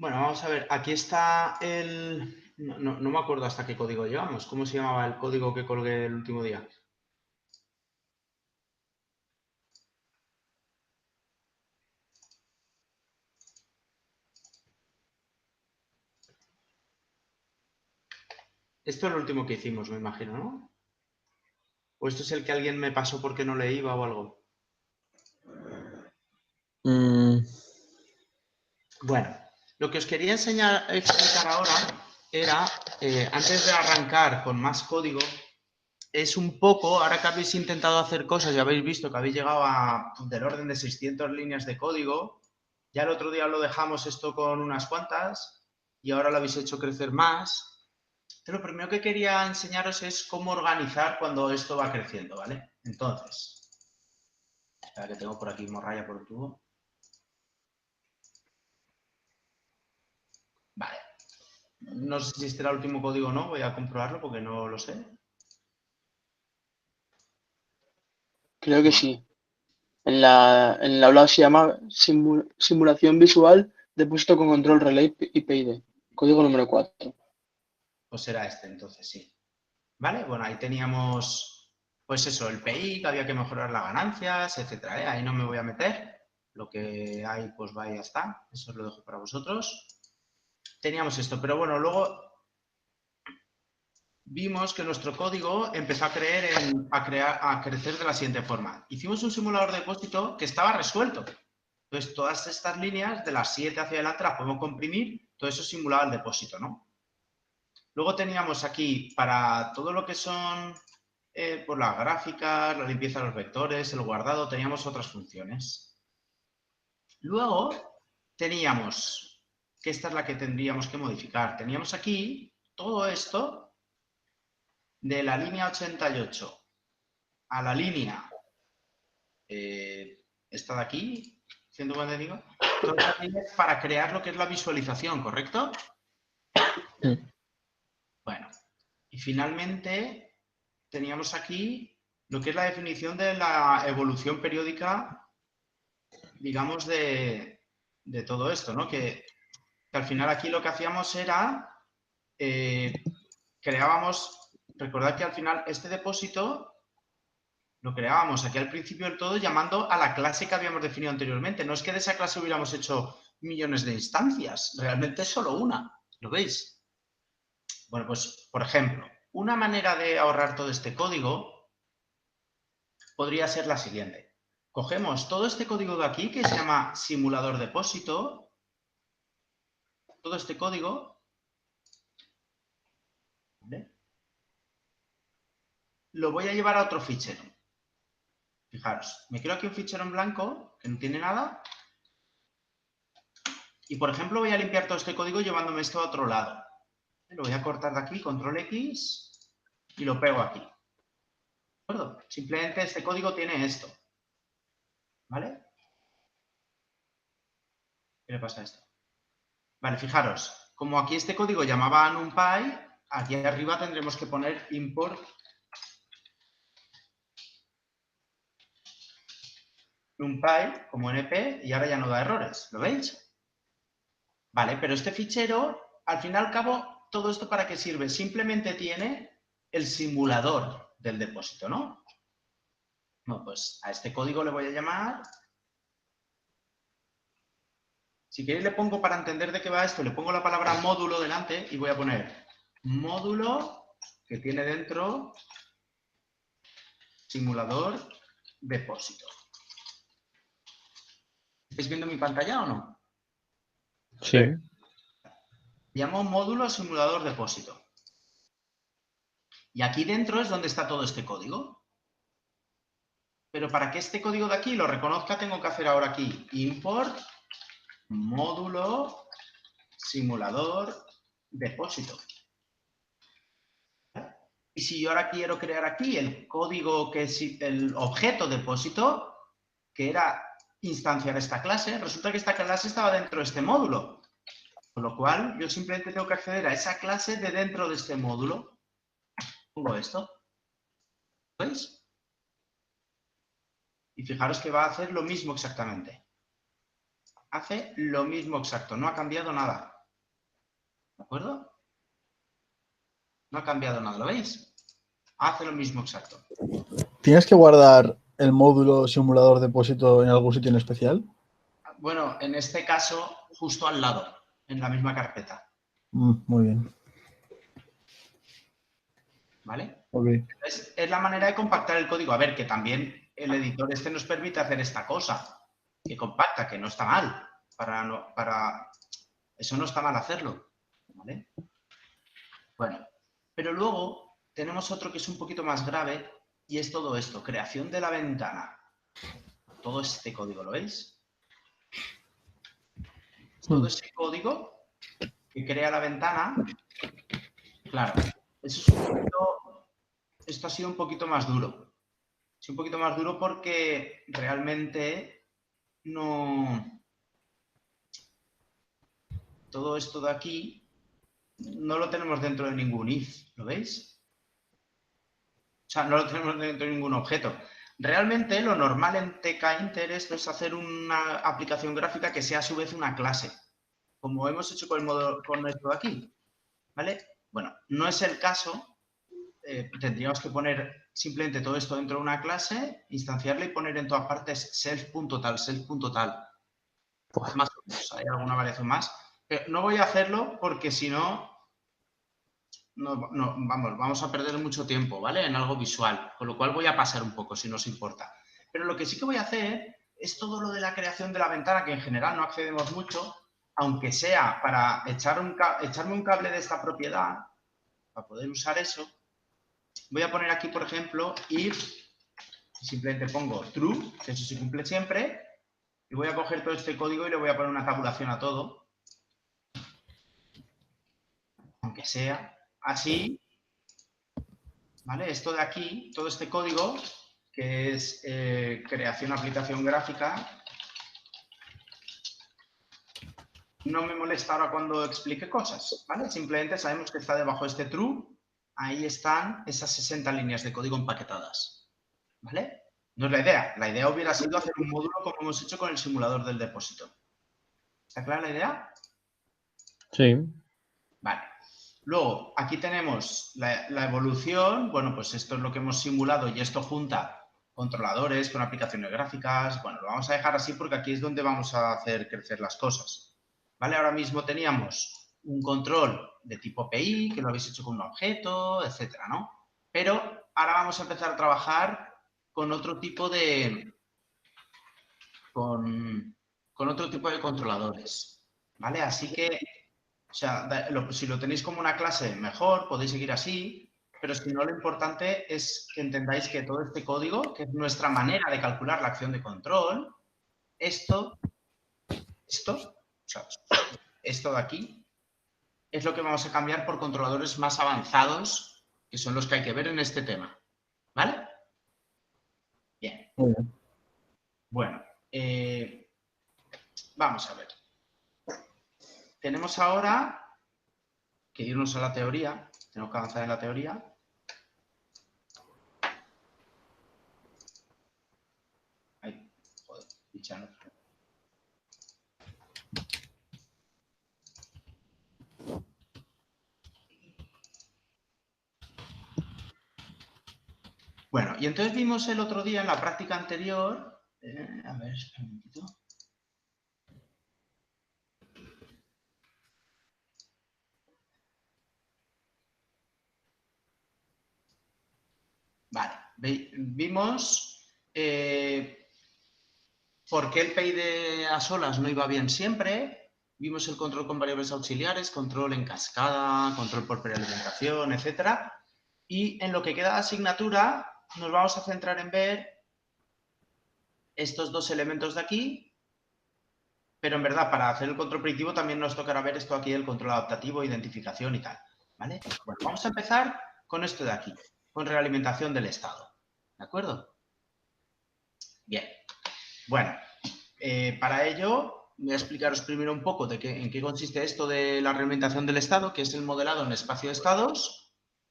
Bueno, vamos a ver. Aquí está el... No me acuerdo hasta qué código llevamos. ¿Cómo se llamaba el código que colgué el último día? Esto es lo último que hicimos, me imagino, ¿no? ¿O esto es el que alguien me pasó porque no le iba o algo? Bueno, lo que os quería explicar ahora era, antes de arrancar con más código, es un poco, ahora que habéis intentado hacer cosas y habéis visto que habéis llegado a del orden de 600 líneas de código, ya el otro día lo dejamos esto con unas cuantas y ahora lo habéis hecho crecer más. Pero lo primero que quería enseñaros es cómo organizar cuando esto va creciendo, ¿vale? Entonces, espera que tengo por aquí morralla por el tubo. Vale. No sé si este era el último código o no, voy a comprobarlo porque no lo sé. Creo que Bueno, sí. En el aula se llama simulación visual de puesto con control relay y PID. Código número 4. pues será este entonces, sí. ¿Vale? Bueno, ahí teníamos, pues eso, el PI, que había que mejorar las ganancias, etcétera, ¿eh? Ahí no me voy a meter. Lo que hay, pues va y ya está. Eso os lo dejo para vosotros. Teníamos esto, pero bueno, luego vimos que nuestro código empezó a crecer de la siguiente forma. Hicimos un simulador de depósito que estaba resuelto. Entonces, todas estas líneas, de las 7 hacia adelante, las podemos comprimir. Todo eso simulaba el depósito, ¿no? Luego teníamos aquí, para todo lo que son por las gráficas, la limpieza de los vectores, el guardado, teníamos otras funciones. Luego teníamos, que esta es la que tendríamos que modificar, teníamos aquí todo esto de la línea 88 a la línea, esta de aquí, 145, para crear lo que es la visualización, ¿correcto? Bueno, y finalmente teníamos aquí lo que es la definición de la evolución periódica, digamos, de todo esto, ¿no? Que al final aquí lo que hacíamos era, creábamos, recordad que al final este depósito lo creábamos aquí al principio del todo llamando a la clase que habíamos definido anteriormente. No es que de esa clase hubiéramos hecho millones de instancias, realmente es solo una, ¿lo veis? Bueno, pues, por ejemplo, una manera de ahorrar todo este código podría ser la siguiente. Cogemos todo este código de aquí, que se llama simulador depósito, todo este código, ¿vale? Lo voy a llevar a otro fichero. Fijaros, me creo aquí un fichero en blanco, que no tiene nada, y por ejemplo voy a limpiar todo este código llevándome esto a otro lado. Lo voy a cortar de aquí, control X, y lo pego aquí. ¿De acuerdo? Simplemente este código tiene esto. ¿Vale? ¿Qué le pasa a esto? Vale, fijaros, como aquí este código llamaba a NumPy, aquí arriba tendremos que poner import NumPy como NP y ahora ya no da errores. ¿Lo veis? Vale, pero este fichero, al fin y al cabo, ¿todo esto para qué sirve? Simplemente tiene el simulador del depósito, ¿no? Bueno, pues a este código le voy a llamar... Si queréis le pongo, para entender de qué va esto, le pongo la palabra módulo delante y voy a poner módulo que tiene dentro simulador depósito. ¿Estáis viendo mi pantalla o no? Sí. Llamo módulo simulador depósito. Y aquí dentro es donde está todo este código. Pero para que este código de aquí lo reconozca, tengo que hacer ahora aquí import módulo simulador depósito. Y si yo ahora quiero crear aquí el código que es el objeto depósito, que era instanciar esta clase, resulta que esta clase estaba dentro de este módulo. Con lo cual, yo simplemente tengo que acceder a esa clase de dentro de este módulo. Pongo esto. ¿Veis? Y fijaros que va a hacer lo mismo exactamente. Hace lo mismo exacto, no ha cambiado nada. ¿De acuerdo? No ha cambiado nada, ¿lo veis? Hace lo mismo exacto. ¿Tienes que guardar el módulo simulador depósito en algún sitio en especial? Bueno, en este caso, justo al lado, en la misma carpeta. Muy bien. ¿Vale? Ok. Es la manera de compactar el código. A ver, que también el editor este nos permite hacer esta cosa, que compacta, que no está mal. Eso no está mal hacerlo. ¿Vale? Bueno, pero luego tenemos otro que es un poquito más grave y es todo esto, creación de la ventana. Todo este código, ¿lo veis? Todo ese código que crea la ventana, claro, eso es un poquito, esto ha sido un poquito más duro. Es un poquito más duro porque realmente no... Todo esto de aquí no lo tenemos dentro de ningún if, ¿lo veis? O sea, no lo tenemos dentro de ningún objeto. Realmente lo normal en TK-Inter esto es hacer una aplicación gráfica que sea a su vez una clase, como hemos hecho con esto de aquí, ¿vale? Bueno, no es el caso. Tendríamos que poner simplemente todo esto dentro de una clase, instanciarla y poner en todas partes self.tal, self.tal. Más o menos, hay alguna variación más. Pero no voy a hacerlo porque si no, vamos a perder mucho tiempo, ¿vale? En algo visual, con lo cual voy a pasar un poco, si no os importa. Pero lo que sí que voy a hacer es todo lo de la creación de la ventana, que en general no accedemos mucho, aunque sea para echarme un cable de esta propiedad, para poder usar eso. Voy a poner aquí, por ejemplo, if, y simplemente pongo true, que eso se cumple siempre, y voy a coger todo este código y le voy a poner una tabulación a todo, aunque sea así, ¿vale? Esto de aquí, todo este código, que es creación aplicación gráfica, no me molesta ahora cuando explique cosas, ¿vale? Simplemente sabemos que está debajo de este true, ahí están esas 60 líneas de código empaquetadas, ¿vale? No es la idea. La idea hubiera sido hacer un módulo como hemos hecho con el simulador del depósito. ¿Está clara la idea? Sí. Vale. Luego, aquí tenemos la evolución. Bueno, pues esto es lo que hemos simulado y esto junta controladores con aplicaciones gráficas. Bueno, lo vamos a dejar así porque aquí es donde vamos a hacer crecer las cosas. ¿Vale? Ahora mismo teníamos un control de tipo API, que lo habéis hecho con un objeto, etcétera, ¿no? Pero ahora vamos a empezar a trabajar con otro tipo de... con otro tipo de controladores, ¿vale? Así que, o sea, si lo tenéis como una clase, mejor, podéis seguir así, pero si no, lo importante es que entendáis que todo este código, que es nuestra manera de calcular la acción de control, esto de aquí, es lo que vamos a cambiar por controladores más avanzados, que son los que hay que ver en este tema, ¿vale? Bien. Muy bien. Bueno, vamos a ver. Tenemos ahora que irnos a la teoría. Tenemos que avanzar en la teoría. Ay, joder, pichando. Bueno, y entonces vimos el otro día en la práctica anterior. A ver, espera un momentito. Vale, vimos por qué el PID a solas no iba bien siempre. Vimos el control con variables auxiliares, control en cascada, control por prealimentación, etcétera. Y en lo que queda de asignatura nos vamos a centrar en ver estos dos elementos de aquí, pero en verdad para hacer el control predictivo también nos tocará ver esto aquí del control adaptativo, identificación y tal, ¿vale? Bueno, vamos a empezar con esto de aquí, con realimentación del estado, ¿de acuerdo? Bien, bueno, para ello voy a explicaros primero un poco en qué consiste esto de la realimentación del estado, que es el modelado en espacio de estados,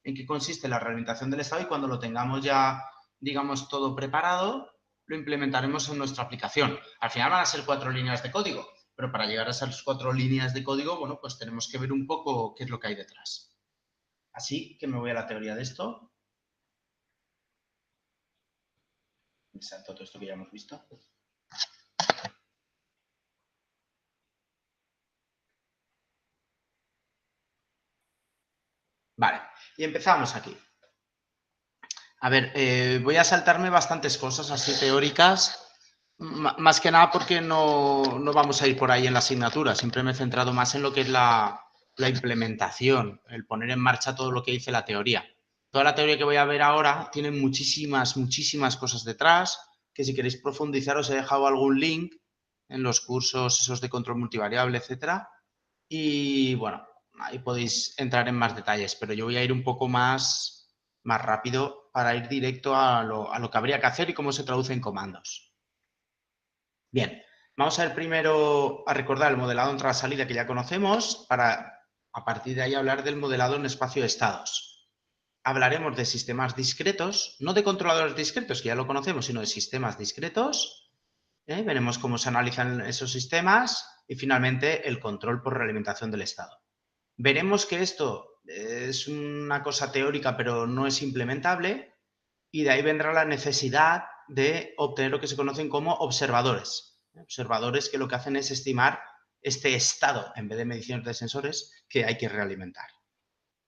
en qué consiste la realimentación del estado y cuando lo tengamos ya, digamos, todo preparado, lo implementaremos en nuestra aplicación. Al final van a ser 4 líneas de código, Pero para llegar a esas 4 líneas de código, bueno, pues tenemos que ver un poco qué es lo que hay detrás. Así que me voy a la teoría de esto. Me salto todo esto que ya hemos visto. Vale, y empezamos aquí. A ver, voy a saltarme bastantes cosas así teóricas, más que nada porque no vamos a ir por ahí en la asignatura. Siempre me he centrado más en lo que es la implementación, el poner en marcha todo lo que dice la teoría. Toda la teoría que voy a ver ahora tiene muchísimas cosas detrás, que si queréis profundizar os he dejado algún link en los cursos esos de control multivariable, etcétera. Y bueno, ahí podéis entrar en más detalles, pero yo voy a ir un poco más rápido para ir directo a lo que habría que hacer y cómo se traduce en comandos. Bien, vamos a ver primero a recordar el modelado entrada-salida que ya conocemos para a partir de ahí hablar del modelado en espacio de estados. Hablaremos de sistemas discretos, no de controladores discretos, que ya lo conocemos, sino de sistemas discretos. Veremos cómo se analizan esos sistemas y finalmente el control por realimentación del estado. Veremos que esto es una cosa teórica, pero no es implementable, y de ahí vendrá la necesidad de obtener lo que se conocen como observadores. Observadores que lo que hacen es estimar este estado, en vez de mediciones de sensores, que hay que realimentar.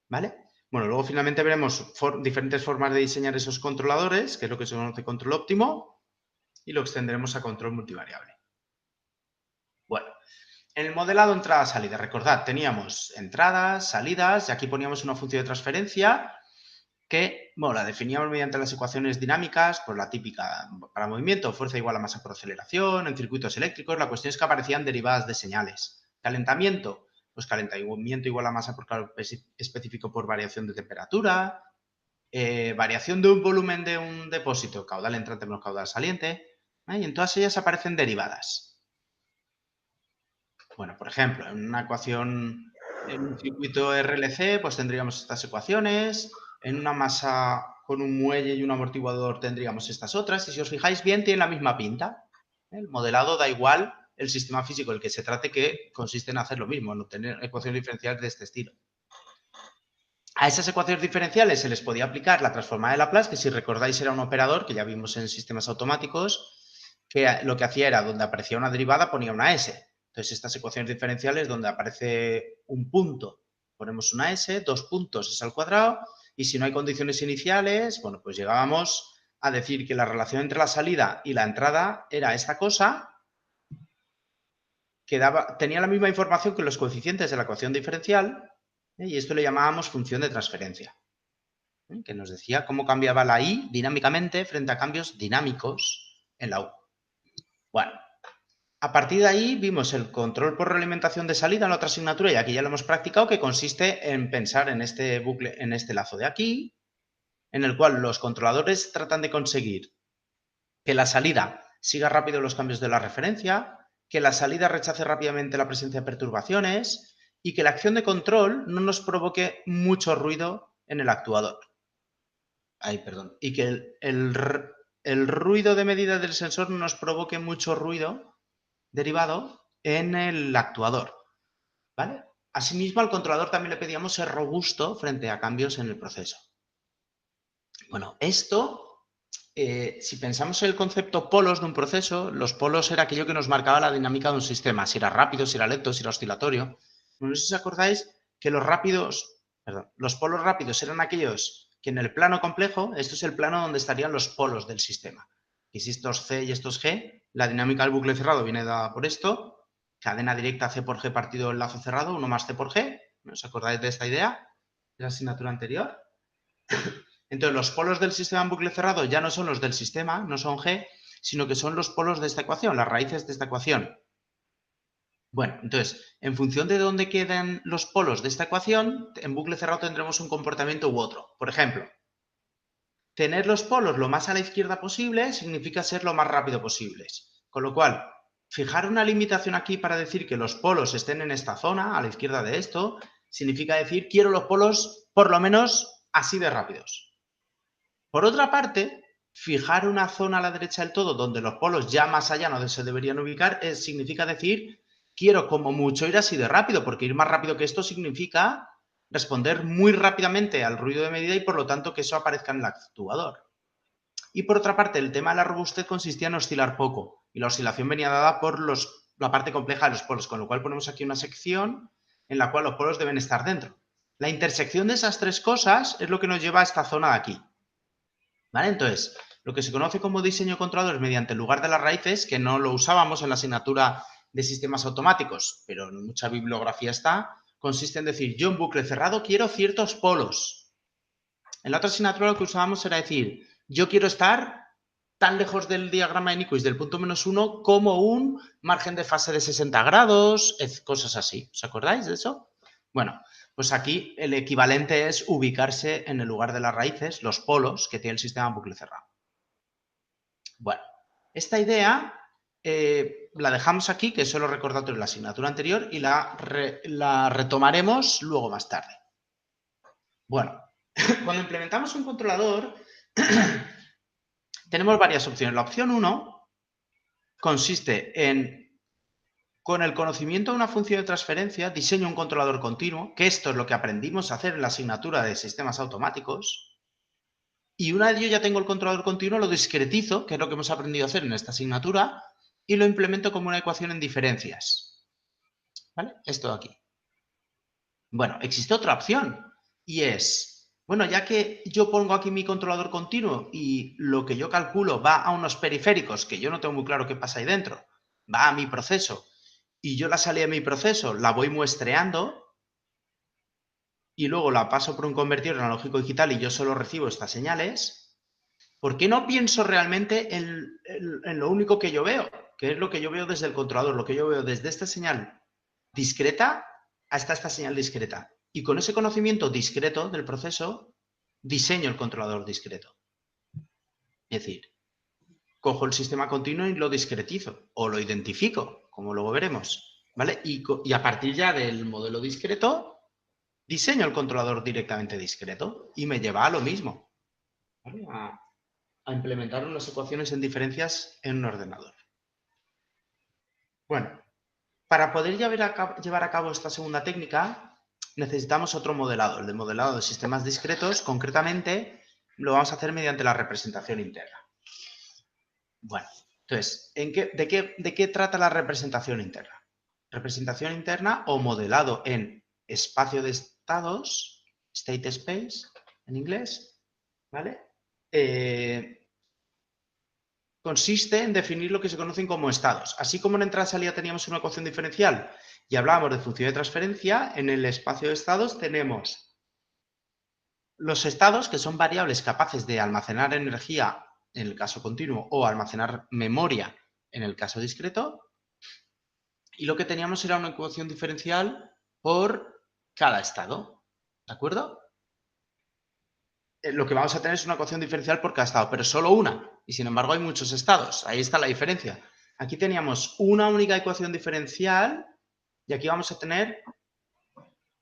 ¿Vale? Bueno, luego finalmente veremos diferentes formas de diseñar esos controladores, que es lo que se conoce control óptimo, y lo extenderemos a control multivariable. Bueno. En el modelado entrada-salida, recordad, teníamos entradas, salidas, y aquí poníamos una función de transferencia que, bueno, la definíamos mediante las ecuaciones dinámicas, pues la típica para movimiento, fuerza igual a masa por aceleración, en circuitos eléctricos, la cuestión es que aparecían derivadas de señales. Calentamiento, pues calentamiento igual a masa por calor específico por variación de temperatura, variación de un volumen de un depósito, caudal entrante menos caudal saliente, y en todas ellas aparecen derivadas. Bueno, por ejemplo, en una ecuación, en un circuito RLC, pues tendríamos estas ecuaciones, en una masa con un muelle y un amortiguador tendríamos estas otras, y si os fijáis bien, tienen la misma pinta. El modelado da igual el sistema físico del que se trate, que consiste en hacer lo mismo, en obtener ecuaciones diferenciales de este estilo. A esas ecuaciones diferenciales se les podía aplicar la transformada de Laplace, que si recordáis era un operador, que ya vimos en sistemas automáticos, que lo que hacía era, donde aparecía una derivada, ponía una S. Entonces, estas ecuaciones diferenciales, donde aparece un punto, ponemos una S, 2 puntos es al cuadrado, y si no hay condiciones iniciales, bueno, pues llegábamos a decir que la relación entre la salida y la entrada era esta cosa, que tenía la misma información que los coeficientes de la ecuación diferencial, y esto le llamábamos función de transferencia, que nos decía cómo cambiaba la I dinámicamente frente a cambios dinámicos en la U. Bueno. A partir de ahí vimos el control por realimentación de salida en la otra asignatura, y aquí ya lo hemos practicado, que consiste en pensar en este bucle, en este lazo de aquí, en el cual los controladores tratan de conseguir que la salida siga rápido los cambios de la referencia, que la salida rechace rápidamente la presencia de perturbaciones y que la acción de control no nos provoque mucho ruido en el actuador. Y que el ruido de medida del sensor no nos provoque mucho ruido derivado en el actuador, ¿vale? Asimismo, al controlador también le pedíamos ser robusto frente a cambios en el proceso. Bueno, esto, si pensamos en el concepto polos de un proceso, los polos era aquello que nos marcaba la dinámica de un sistema, si era rápido, si era lento, si era oscilatorio. No sé si os acordáis que los polos rápidos eran aquellos que en el plano complejo, esto es el plano donde estarían los polos del sistema. Y si estos C y estos G, la dinámica del bucle cerrado viene dada por esto, cadena directa C por G partido el lazo cerrado, 1 más C por G. ¿No os acordáis de esta idea? De la asignatura anterior. Entonces, los polos del sistema en bucle cerrado ya no son los del sistema, no son G, sino que son los polos de esta ecuación, las raíces de esta ecuación. Bueno, entonces, en función de dónde queden los polos de esta ecuación, en bucle cerrado tendremos un comportamiento u otro. Por ejemplo, tener los polos lo más a la izquierda posible significa ser lo más rápido posibles. Con lo cual, fijar una limitación aquí para decir que los polos estén en esta zona, a la izquierda de esto, significa decir quiero los polos por lo menos así de rápidos. Por otra parte, fijar una zona a la derecha del todo donde los polos ya más allá no se deberían ubicar significa decir quiero como mucho ir así de rápido, porque ir más rápido que esto significa responder muy rápidamente al ruido de medida y por lo tanto que eso aparezca en el actuador. Y por otra parte, el tema de la robustez consistía en oscilar poco y la oscilación venía dada por la parte compleja de los polos, con lo cual ponemos aquí una sección en la cual los polos deben estar dentro. La intersección de esas tres cosas es lo que nos lleva a esta zona de aquí. ¿Vale? Entonces, lo que se conoce como diseño de controladores mediante el lugar de las raíces, que no lo usábamos en la asignatura de sistemas automáticos, pero en mucha bibliografía está, consiste en decir, yo en bucle cerrado quiero ciertos polos. En la otra asignatura lo que usábamos era decir, yo quiero estar tan lejos del diagrama de Nyquist del punto -1 como un margen de fase de 60 grados, cosas así. ¿Os acordáis de eso? Bueno, pues aquí el equivalente es ubicarse en el lugar de las raíces, los polos que tiene el sistema bucle cerrado. Bueno, esta idea la dejamos aquí, que eso lo he recordado en la asignatura anterior, y la retomaremos luego más tarde. Bueno, cuando implementamos un controlador, tenemos varias opciones. La opción 1 consiste en, con el conocimiento de una función de transferencia, diseño un controlador continuo, que esto es lo que aprendimos a hacer en la asignatura de sistemas automáticos, y una vez yo ya tengo el controlador continuo, lo discretizo, que es lo que hemos aprendido a hacer en esta asignatura, y lo implemento como una ecuación en diferencias. ¿Vale? Esto de aquí. Bueno, existe otra opción, y es, bueno, ya que yo pongo aquí mi controlador continuo y lo que yo calculo va a unos periféricos, que yo no tengo muy claro qué pasa ahí dentro, va a mi proceso, y yo la salida de mi proceso la voy muestreando, y luego la paso por un convertidor analógico digital y yo solo recibo estas señales, ¿por qué no pienso realmente en lo único que yo veo? Que es lo que yo veo desde el controlador, lo que yo veo desde esta señal discreta hasta esta señal discreta. Y con ese conocimiento discreto del proceso, diseño el controlador discreto. Es decir, cojo el sistema continuo y lo discretizo o lo identifico, como luego veremos. ¿Vale? Y a partir ya del modelo discreto, diseño el controlador directamente discreto y me lleva a lo mismo. ¿Vale? A implementar unas ecuaciones en diferencias en un ordenador. Bueno, para poder llevar a cabo esta segunda técnica, necesitamos otro modelado, el de modelado de sistemas discretos. Concretamente, lo vamos a hacer mediante la representación interna. Bueno, entonces, ¿de qué trata la representación interna? Representación interna o modelado en espacio de estados, state space en inglés, ¿vale? Consiste en definir lo que se conocen como estados. Así como en entrada-salida teníamos una ecuación diferencial y hablábamos de función de transferencia, en el espacio de estados tenemos los estados, que son variables capaces de almacenar energía en el caso continuo o almacenar memoria en el caso discreto. Y lo que teníamos era una ecuación diferencial por cada estado. ¿De acuerdo? Lo que vamos a tener es una ecuación diferencial por cada estado, pero solo una. Y sin embargo hay muchos estados. Ahí está la diferencia. Aquí teníamos una única ecuación diferencial y aquí vamos a tener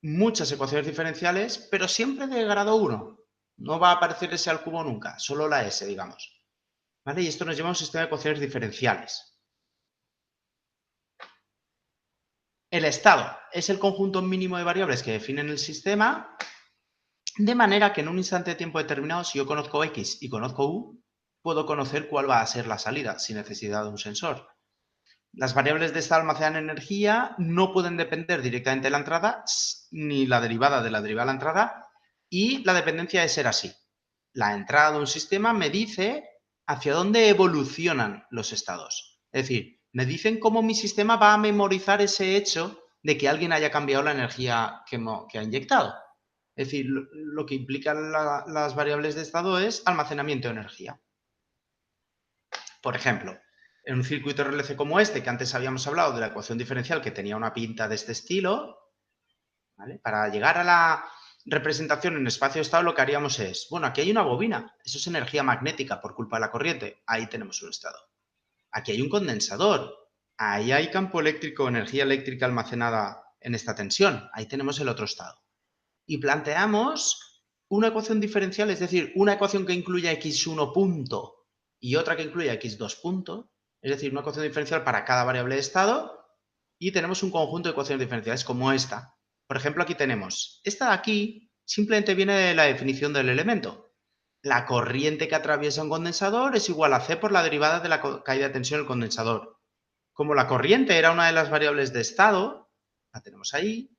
muchas ecuaciones diferenciales, pero siempre de grado 1. No va a aparecer S al cubo nunca, solo la S, digamos. ¿Vale? Y esto nos lleva a un sistema de ecuaciones diferenciales. El estado es el conjunto mínimo de variables que definen el sistema, de manera que en un instante de tiempo determinado, si yo conozco X y conozco U, puedo conocer cuál va a ser la salida sin necesidad de un sensor. Las variables de estado almacenan energía, no pueden depender directamente de la entrada, ni la derivada de la derivada de la entrada, y la dependencia debe ser así. La entrada de un sistema me dice hacia dónde evolucionan los estados. Es decir, me dicen cómo mi sistema va a memorizar ese hecho de que alguien haya cambiado la energía que ha inyectado. Es decir, lo que implican las variables de estado es almacenamiento de energía. Por ejemplo, en un circuito RLC como este, que antes habíamos hablado de la ecuación diferencial que tenía una pinta de este estilo, ¿vale? Para llegar a la representación en espacio de estado lo que haríamos es, bueno, aquí hay una bobina, eso es energía magnética por culpa de la corriente, ahí tenemos un estado. Aquí hay un condensador, ahí hay campo eléctrico, energía eléctrica almacenada en esta tensión, ahí tenemos el otro estado. Y planteamos una ecuación diferencial, es decir, una ecuación que incluya x1 punto y otra que incluya x2 punto, es decir, una ecuación diferencial para cada variable de estado y tenemos un conjunto de ecuaciones diferenciales como esta. Por ejemplo, aquí tenemos, esta de aquí simplemente viene de la definición del elemento. La corriente que atraviesa un condensador es igual a C por la derivada de la caída de tensión del condensador. Como la corriente era una de las variables de estado, la tenemos ahí,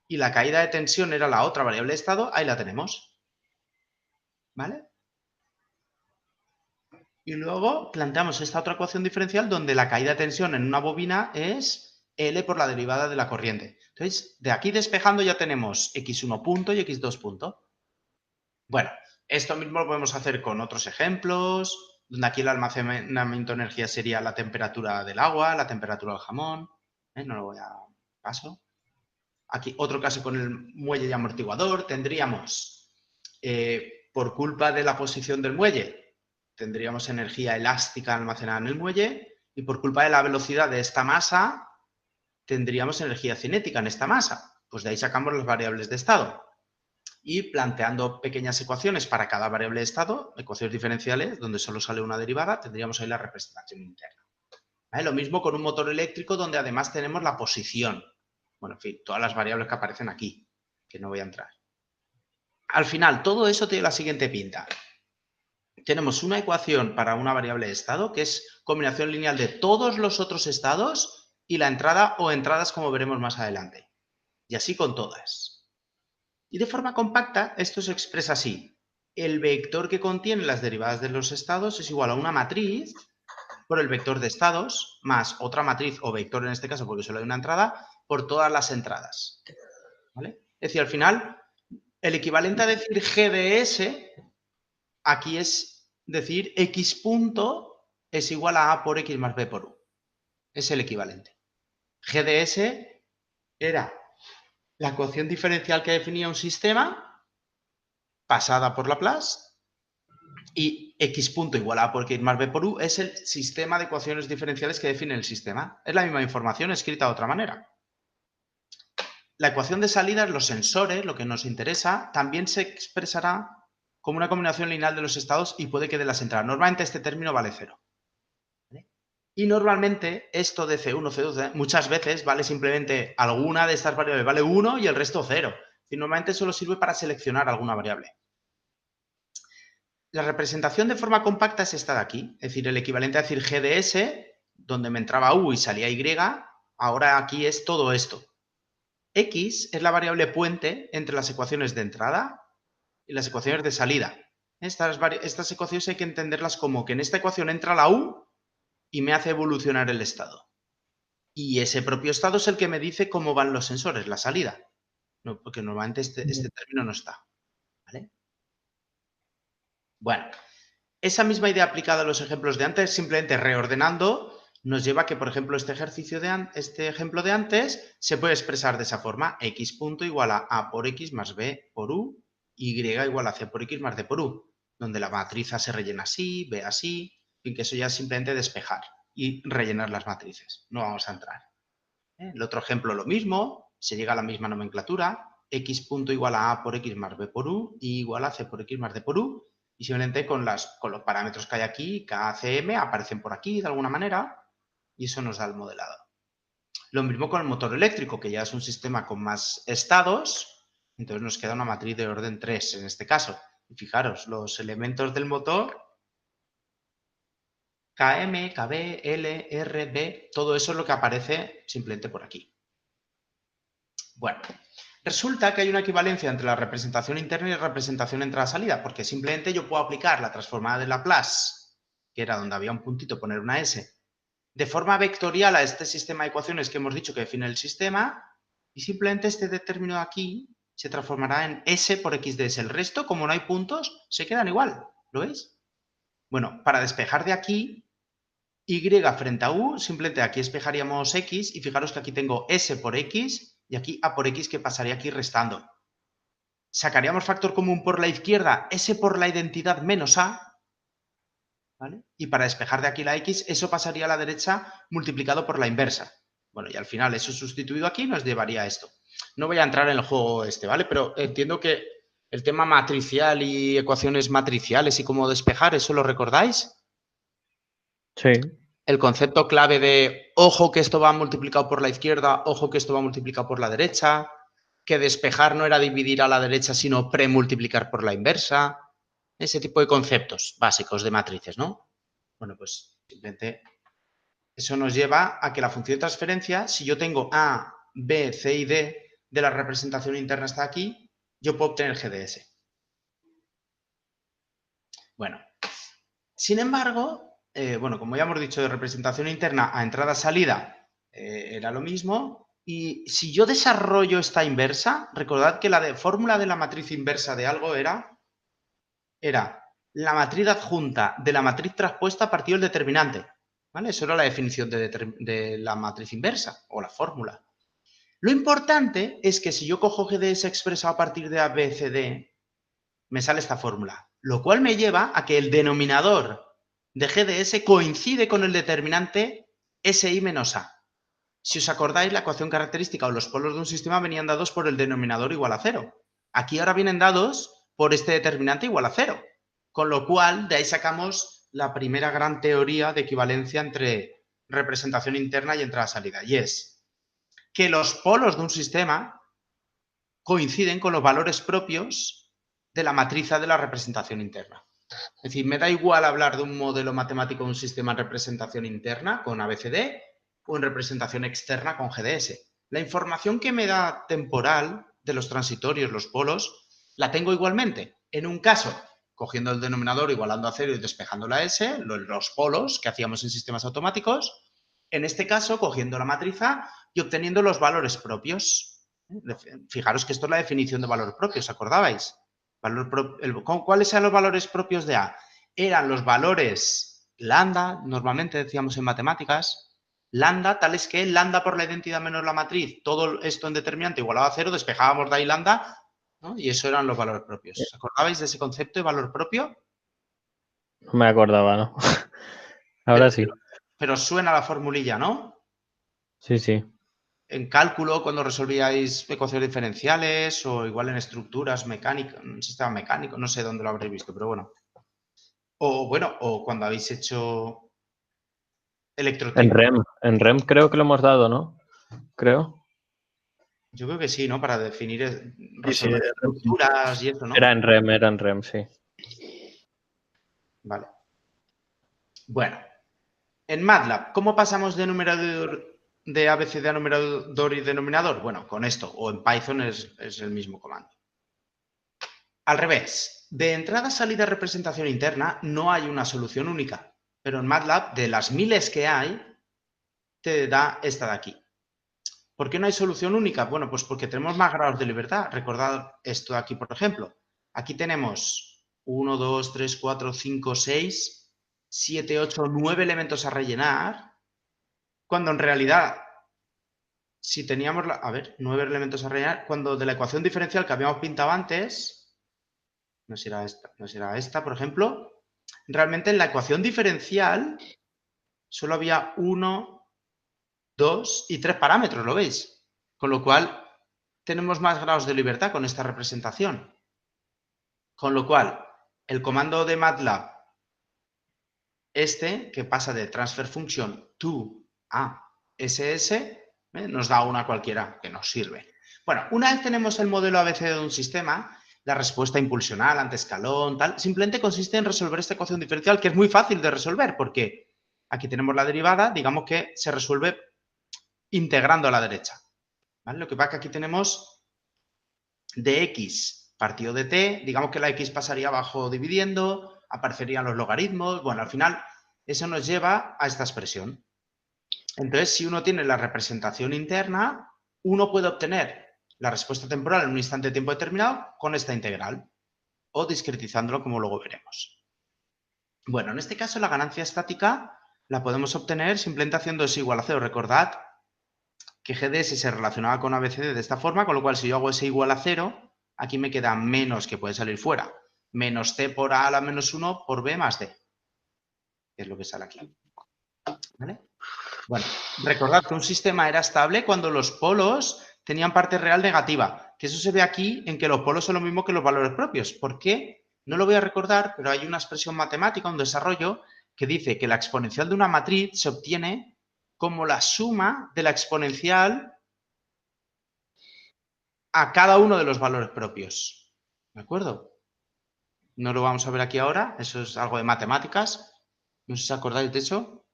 y la caída de tensión era la otra variable de estado, ahí la tenemos. ¿Vale? Y luego planteamos esta otra ecuación diferencial donde la caída de tensión en una bobina es L por la derivada de la corriente. Entonces, de aquí despejando ya tenemos x1 punto y x2 punto. Bueno, esto mismo lo podemos hacer con otros ejemplos, donde aquí el almacenamiento de energía sería la temperatura del agua, la temperatura del jamón. No lo voy a paso. Aquí otro caso con el muelle y amortiguador. Tendríamos, por culpa de la posición del muelle, tendríamos energía elástica almacenada en el muelle y por culpa de la velocidad de esta masa, tendríamos energía cinética en esta masa. Pues de ahí sacamos las variables de estado. Y planteando pequeñas ecuaciones para cada variable de estado, ecuaciones diferenciales, donde solo sale una derivada, tendríamos ahí la representación interna. ¿Vale? Lo mismo con un motor eléctrico donde además tenemos la posición. Bueno, en fin, todas las variables que aparecen aquí, que no voy a entrar. Al final, todo eso tiene la siguiente pinta. Tenemos una ecuación para una variable de estado, que es combinación lineal de todos los otros estados y la entrada o entradas, como veremos más adelante. Y así con todas. Y de forma compacta, esto se expresa así. El vector que contiene las derivadas de los estados es igual a una matriz por el vector de estados más otra matriz o vector en este caso porque solo hay una entrada por todas las entradas. ¿Vale? Es decir, al final, el equivalente a decir G de S aquí es decir X punto es igual a A por X más B por U. Es el equivalente. G de S era la ecuación diferencial que definía un sistema pasada por Laplace y x punto igual a por x más b por u es el sistema de ecuaciones diferenciales que define el sistema. Es la misma información escrita de otra manera. La ecuación de salida, los sensores, lo que nos interesa, también se expresará como una combinación lineal de los estados y puede que de las entradas. Normalmente este término vale 0. ¿Vale? Y normalmente esto de C1, C2, muchas veces vale simplemente alguna de estas variables vale 1 y el resto 0. Y normalmente solo sirve para seleccionar alguna variable. La representación de forma compacta es esta de aquí, es decir, el equivalente a decir G de S, donde me entraba U y salía Y, ahora aquí es todo esto. X es la variable puente entre las ecuaciones de entrada y las ecuaciones de salida. Estas ecuaciones hay que entenderlas como que en esta ecuación entra la U y me hace evolucionar el estado. Y ese propio estado es el que me dice cómo van los sensores, la salida. No, porque normalmente este término no está. ¿Vale? Bueno, esa misma idea aplicada a los ejemplos de antes, simplemente reordenando, nos lleva a que, por ejemplo, este ejemplo de antes se puede expresar de esa forma. X punto igual a por X más B por U, Y igual a C por X más D por U, donde la matriz A se rellena así, B así, en que eso ya es simplemente despejar y rellenar las matrices. No vamos a entrar. El otro ejemplo lo mismo, se llega a la misma nomenclatura. X punto igual a por X más B por U, Y igual a C por X más D por U. Y simplemente con los parámetros que hay aquí, KCM, aparecen por aquí de alguna manera y eso nos da el modelado. Lo mismo con el motor eléctrico, que ya es un sistema con más estados, entonces nos queda una matriz de orden 3 en este caso. Y fijaros, los elementos del motor, KM, KB, L, R, B, todo eso es lo que aparece simplemente por aquí. Bueno. Resulta que hay una equivalencia entre la representación interna y la representación entrada-salida, porque simplemente yo puedo aplicar la transformada de Laplace, que era donde había un puntito, poner una S, de forma vectorial a este sistema de ecuaciones que hemos dicho que define el sistema, y simplemente este término de aquí se transformará en S por X de S. El resto, como no hay puntos, se quedan igual. ¿Lo veis? Bueno, para despejar de aquí, Y frente a U, simplemente aquí despejaríamos X, y fijaros que aquí tengo S por X, y aquí A por X que pasaría aquí restando. Sacaríamos factor común por la izquierda, S por la identidad menos A, ¿vale? Y para despejar de aquí la X, eso pasaría a la derecha multiplicado por la inversa. Bueno, y al final eso sustituido aquí nos llevaría a esto. No voy a entrar en el juego ¿vale? Pero entiendo que el tema matricial y ecuaciones matriciales y cómo despejar, ¿eso lo recordáis? Sí. el concepto clave de ojo que esto va multiplicado por la izquierda, ojo que esto va multiplicado por la derecha, que despejar no era dividir a la derecha, sino premultiplicar por la inversa. Ese tipo de conceptos básicos de matrices, ¿no? Bueno, pues simplemente eso nos lleva a que la función de transferencia, si yo tengo A, B, C y D de la representación interna hasta aquí, yo puedo obtener GDS. Bueno, sin embargo, bueno, como ya hemos dicho, de representación interna a entrada-salida era lo mismo. Y si yo desarrollo esta inversa, recordad que la fórmula de la matriz inversa de algo era la matriz adjunta de la matriz traspuesta partido del determinante. ¿Vale? Eso era la definición de la matriz inversa o la fórmula. Lo importante es que si yo cojo GDS expresado a partir de ABCD, me sale esta fórmula, lo cual me lleva a que el denominador de GDS coincide con el determinante SI menos A. Si os acordáis, la ecuación característica o los polos de un sistema venían dados por el denominador igual a 0. Aquí ahora vienen dados por este determinante igual a 0. Con lo cual, de ahí sacamos la primera gran teoría de equivalencia entre representación interna y entrada-salida. Y es que los polos de un sistema coinciden con los valores propios de la matriz de la representación interna. Es decir, me da igual hablar de un modelo matemático de un sistema en representación interna con ABCD o en representación externa con GDS. La información que me da temporal de los transitorios, los polos, la tengo igualmente. En un caso, cogiendo el denominador, igualando a 0 y despejando la S, los polos que hacíamos en sistemas automáticos. En este caso, cogiendo la matriz A y obteniendo los valores propios. Fijaros que esto es la definición de valor propio, ¿os acordabais? ¿Cuáles eran los valores propios de A? Eran los valores lambda, normalmente decíamos en matemáticas, lambda, tales que lambda por la identidad menos la matriz, todo esto en determinante igualado a 0, despejábamos de ahí lambda, ¿no? Y eso eran los valores propios. ¿Os acordabais de ese concepto de valor propio? No me acordaba, ¿no? Ahora sí. Pero suena la formulilla, ¿no? Sí, sí. En cálculo, cuando resolvíais ecuaciones diferenciales o igual en estructuras mecánicas, en un sistema mecánico, no sé dónde lo habréis visto, pero bueno. O cuando habéis hecho electrotécnica. En REM creo que lo hemos dado, ¿no? Creo. Yo creo que sí, ¿no? Para definir Sí, estructuras y eso, ¿no? Era en REM, sí. Vale. Bueno, en MATLAB, ¿cómo pasamos de numerador de ABCD a numerador y denominador? Bueno, con esto, o en Python es el mismo comando. Al revés, de entrada-salida representación interna no hay una solución única, pero en MATLAB, de las miles que hay, te da esta de aquí. ¿Por qué no hay solución única? Bueno, pues porque tenemos más grados de libertad. Recordad esto de aquí, por ejemplo. Aquí tenemos 1, 2, 3, 4, 5, 6, 7, 8, 9 elementos a rellenar, cuando en realidad, si teníamos, 9 elementos a rellenar, cuando de la ecuación diferencial que habíamos pintado antes, no será esta, por ejemplo, realmente en la ecuación diferencial solo había 1, 2 y 3 parámetros, ¿lo veis? Con lo cual, tenemos más grados de libertad con esta representación. Con lo cual, el comando de MATLAB, que pasa de transfer function to a ss, nos da una cualquiera que nos sirve. Bueno, una vez tenemos el modelo ABCD de un sistema, la respuesta impulsional, antiescalón, tal, simplemente consiste en resolver esta ecuación diferencial, que es muy fácil de resolver, porque aquí tenemos la derivada, digamos que se resuelve integrando a la derecha. ¿Vale? Lo que pasa es que aquí tenemos dx partido de t, digamos que la x pasaría abajo dividiendo, aparecerían los logaritmos, bueno, al final eso nos lleva a esta expresión. Entonces, si uno tiene la representación interna, uno puede obtener la respuesta temporal en un instante de tiempo determinado con esta integral, o discretizándolo como luego veremos. Bueno, en este caso la ganancia estática la podemos obtener simplemente haciendo S igual a 0. Recordad que GDS se relacionaba con ABCD de esta forma, con lo cual si yo hago S igual a 0, aquí me queda menos que puede salir fuera. Menos C por A a la menos 1 por B más D. Es lo que sale aquí. ¿Vale? Bueno, recordad que un sistema era estable cuando los polos tenían parte real negativa, que eso se ve aquí en que los polos son lo mismo que los valores propios. ¿Por qué? No lo voy a recordar, pero hay una expresión matemática, un desarrollo, que dice que la exponencial de una matriz se obtiene como la suma de la exponencial a cada uno de los valores propios. ¿De acuerdo? No lo vamos a ver aquí ahora, eso es algo de matemáticas. No sé si os acordáis de eso.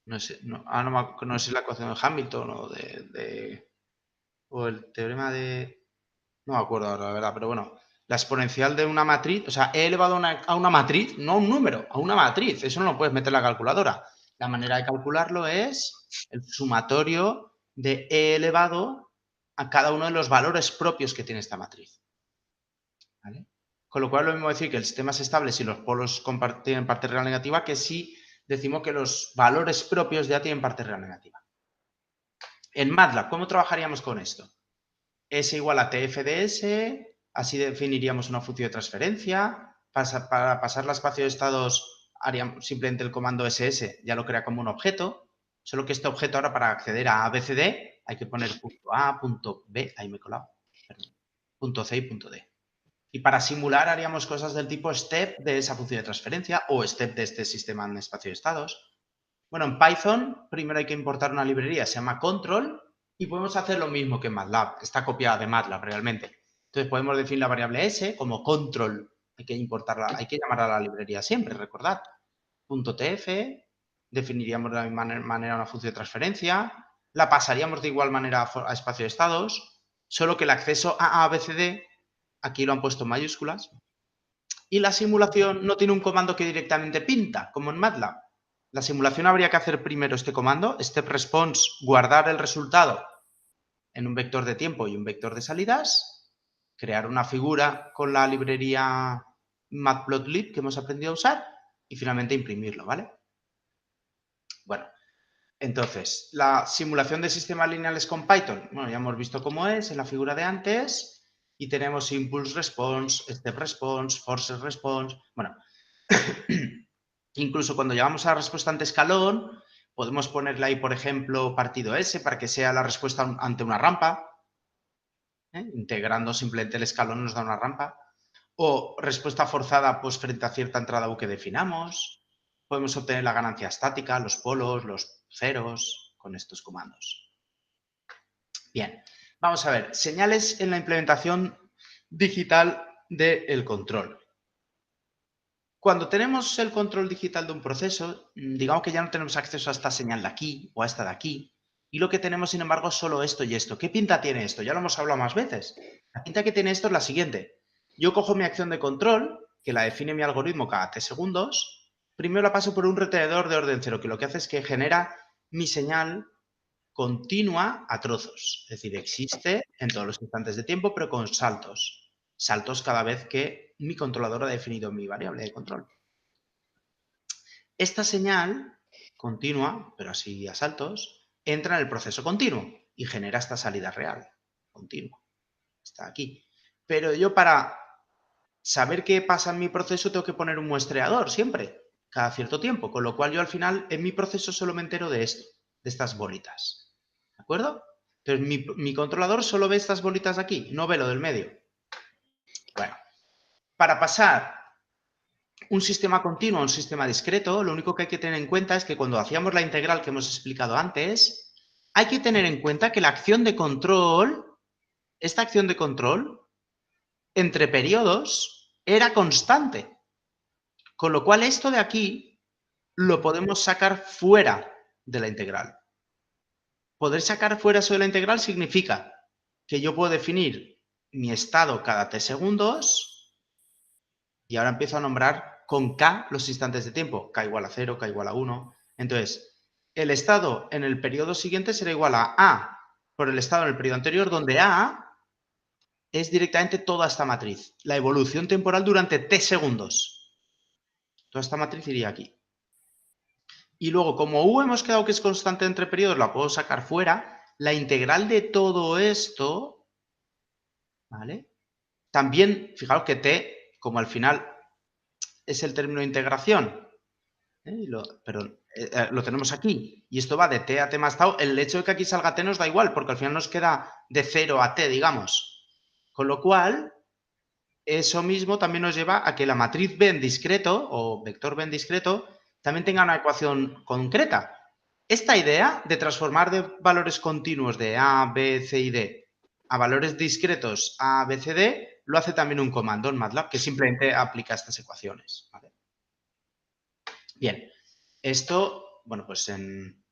No sé, no sé la ecuación de Hamilton o el teorema de... No me acuerdo ahora, la verdad, pero bueno. La exponencial de una matriz, o sea, he elevado a una matriz, no a un número, a una matriz. Eso no lo puedes meter en la calculadora. La manera de calcularlo es el sumatorio de e elevado a cada uno de los valores propios que tiene esta matriz. ¿Vale? Con lo cual, lo mismo decir que el sistema es estable si los polos tienen parte real negativa que si decimos que los valores propios ya tienen parte real negativa. En MATLAB, ¿cómo trabajaríamos con esto? S igual a TF de S, así definiríamos una función de transferencia. Para pasar al espacio de estados haríamos simplemente el comando SS, ya lo crea como un objeto. Solo que este objeto ahora para acceder a ABCD hay que poner punto A, punto B, ahí me he colado, perdón, punto C y punto D. Y para simular haríamos cosas del tipo step de esa función de transferencia o step de este sistema en espacio de estados. Bueno, en Python primero hay que importar una librería, se llama control, y podemos hacer lo mismo que en MATLAB. Está copiada de MATLAB realmente. Entonces podemos definir la variable S como control. Hay que importarla, hay que llamar a la librería siempre, recordad. .tf, definiríamos de la misma manera una función de transferencia, la pasaríamos de igual manera a espacio de estados, solo que el acceso a ABCD, aquí lo han puesto en mayúsculas, y la simulación no tiene un comando que directamente pinta, como en MATLAB. La simulación habría que hacer primero este comando, step response, guardar el resultado en un vector de tiempo y un vector de salidas, crear una figura con la librería matplotlib que hemos aprendido a usar y finalmente imprimirlo, ¿vale? Bueno, entonces, la simulación de sistemas lineales con Python, bueno, ya hemos visto cómo es en la figura de antes y tenemos impulse response, step response, force response, bueno... Incluso cuando llegamos a la respuesta ante escalón, podemos ponerle ahí, por ejemplo, partido S para que sea la respuesta ante una rampa. Integrando simplemente el escalón nos da una rampa. O respuesta forzada pues frente a cierta entrada U que definamos. Podemos obtener la ganancia estática, los polos, los ceros, con estos comandos. Bien, vamos a ver. Señales en la implementación digital del control. Cuando tenemos el control digital de un proceso, digamos que ya no tenemos acceso a esta señal de aquí o a esta de aquí. Y lo que tenemos, sin embargo, es solo esto y esto. ¿Qué pinta tiene esto? Ya lo hemos hablado más veces. La pinta que tiene esto es la siguiente. Yo cojo mi acción de control, que la define mi algoritmo cada t segundos. Primero la paso por un retenedor de orden cero, que lo que hace es que genera mi señal continua a trozos. Es decir, existe en todos los instantes de tiempo, pero con saltos. Saltos cada vez que mi controlador ha definido mi variable de control. Esta señal continua, pero así a saltos, entra en el proceso continuo y genera esta salida real, continua. Está aquí. Pero yo para saber qué pasa en mi proceso tengo que poner un muestreador siempre, cada cierto tiempo, con lo cual yo al final en mi proceso solo me entero de esto, de estas bolitas. ¿De acuerdo? Entonces mi controlador solo ve estas bolitas de aquí, no ve lo del medio. Bueno, para pasar un sistema continuo a un sistema discreto, lo único que hay que tener en cuenta es que cuando hacíamos la integral que hemos explicado antes, hay que tener en cuenta que la acción de control, esta acción de control, entre periodos, era constante. Con lo cual esto de aquí lo podemos sacar fuera de la integral. Poder sacar fuera eso de la integral significa que yo puedo definir mi estado cada t segundos y ahora empiezo a nombrar con k los instantes de tiempo. K igual a 0, k igual a 1. Entonces, el estado en el periodo siguiente será igual a por el estado en el periodo anterior, donde A es directamente toda esta matriz. La evolución temporal durante t segundos. Toda esta matriz iría aquí. Y luego, como U hemos quedado que es constante entre periodos, la puedo sacar fuera. La integral de todo esto, ¿vale? También, fijaos que t, como al final es el término de integración, lo tenemos aquí. Y esto va de t a t más tau. El hecho de que aquí salga t nos da igual, porque al final nos queda de 0 a t, digamos. Con lo cual, eso mismo también nos lleva a que la matriz B en discreto o vector B en discreto también tenga una ecuación concreta. Esta idea de transformar de valores continuos de A, B, C y D a valores discretos A, B, C, D lo hace también un comando en MATLAB que simplemente aplica estas ecuaciones. ¿Vale? Bien, esto, bueno, pues en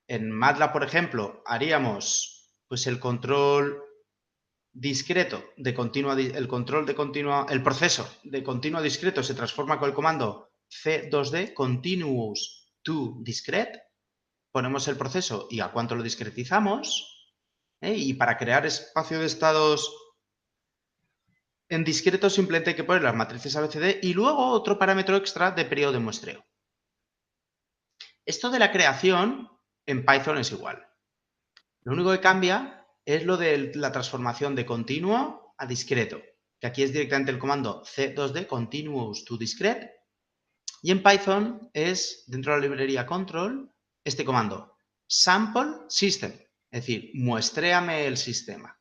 MATLAB, por ejemplo, haríamos pues el control discreto de continua, el proceso de continua discreto se transforma con el comando C2D, continuous to discrete. Ponemos el proceso y a cuánto lo discretizamos. Y para crear espacio de estados en discreto simplemente hay que poner las matrices ABCD y luego otro parámetro extra de periodo de muestreo. Esto de la creación en Python es igual. Lo único que cambia es lo de la transformación de continuo a discreto, que aquí es directamente el comando C2D, continuous to discrete, y en Python es, dentro de la librería control, este comando, sample system, es decir, muestréame el sistema.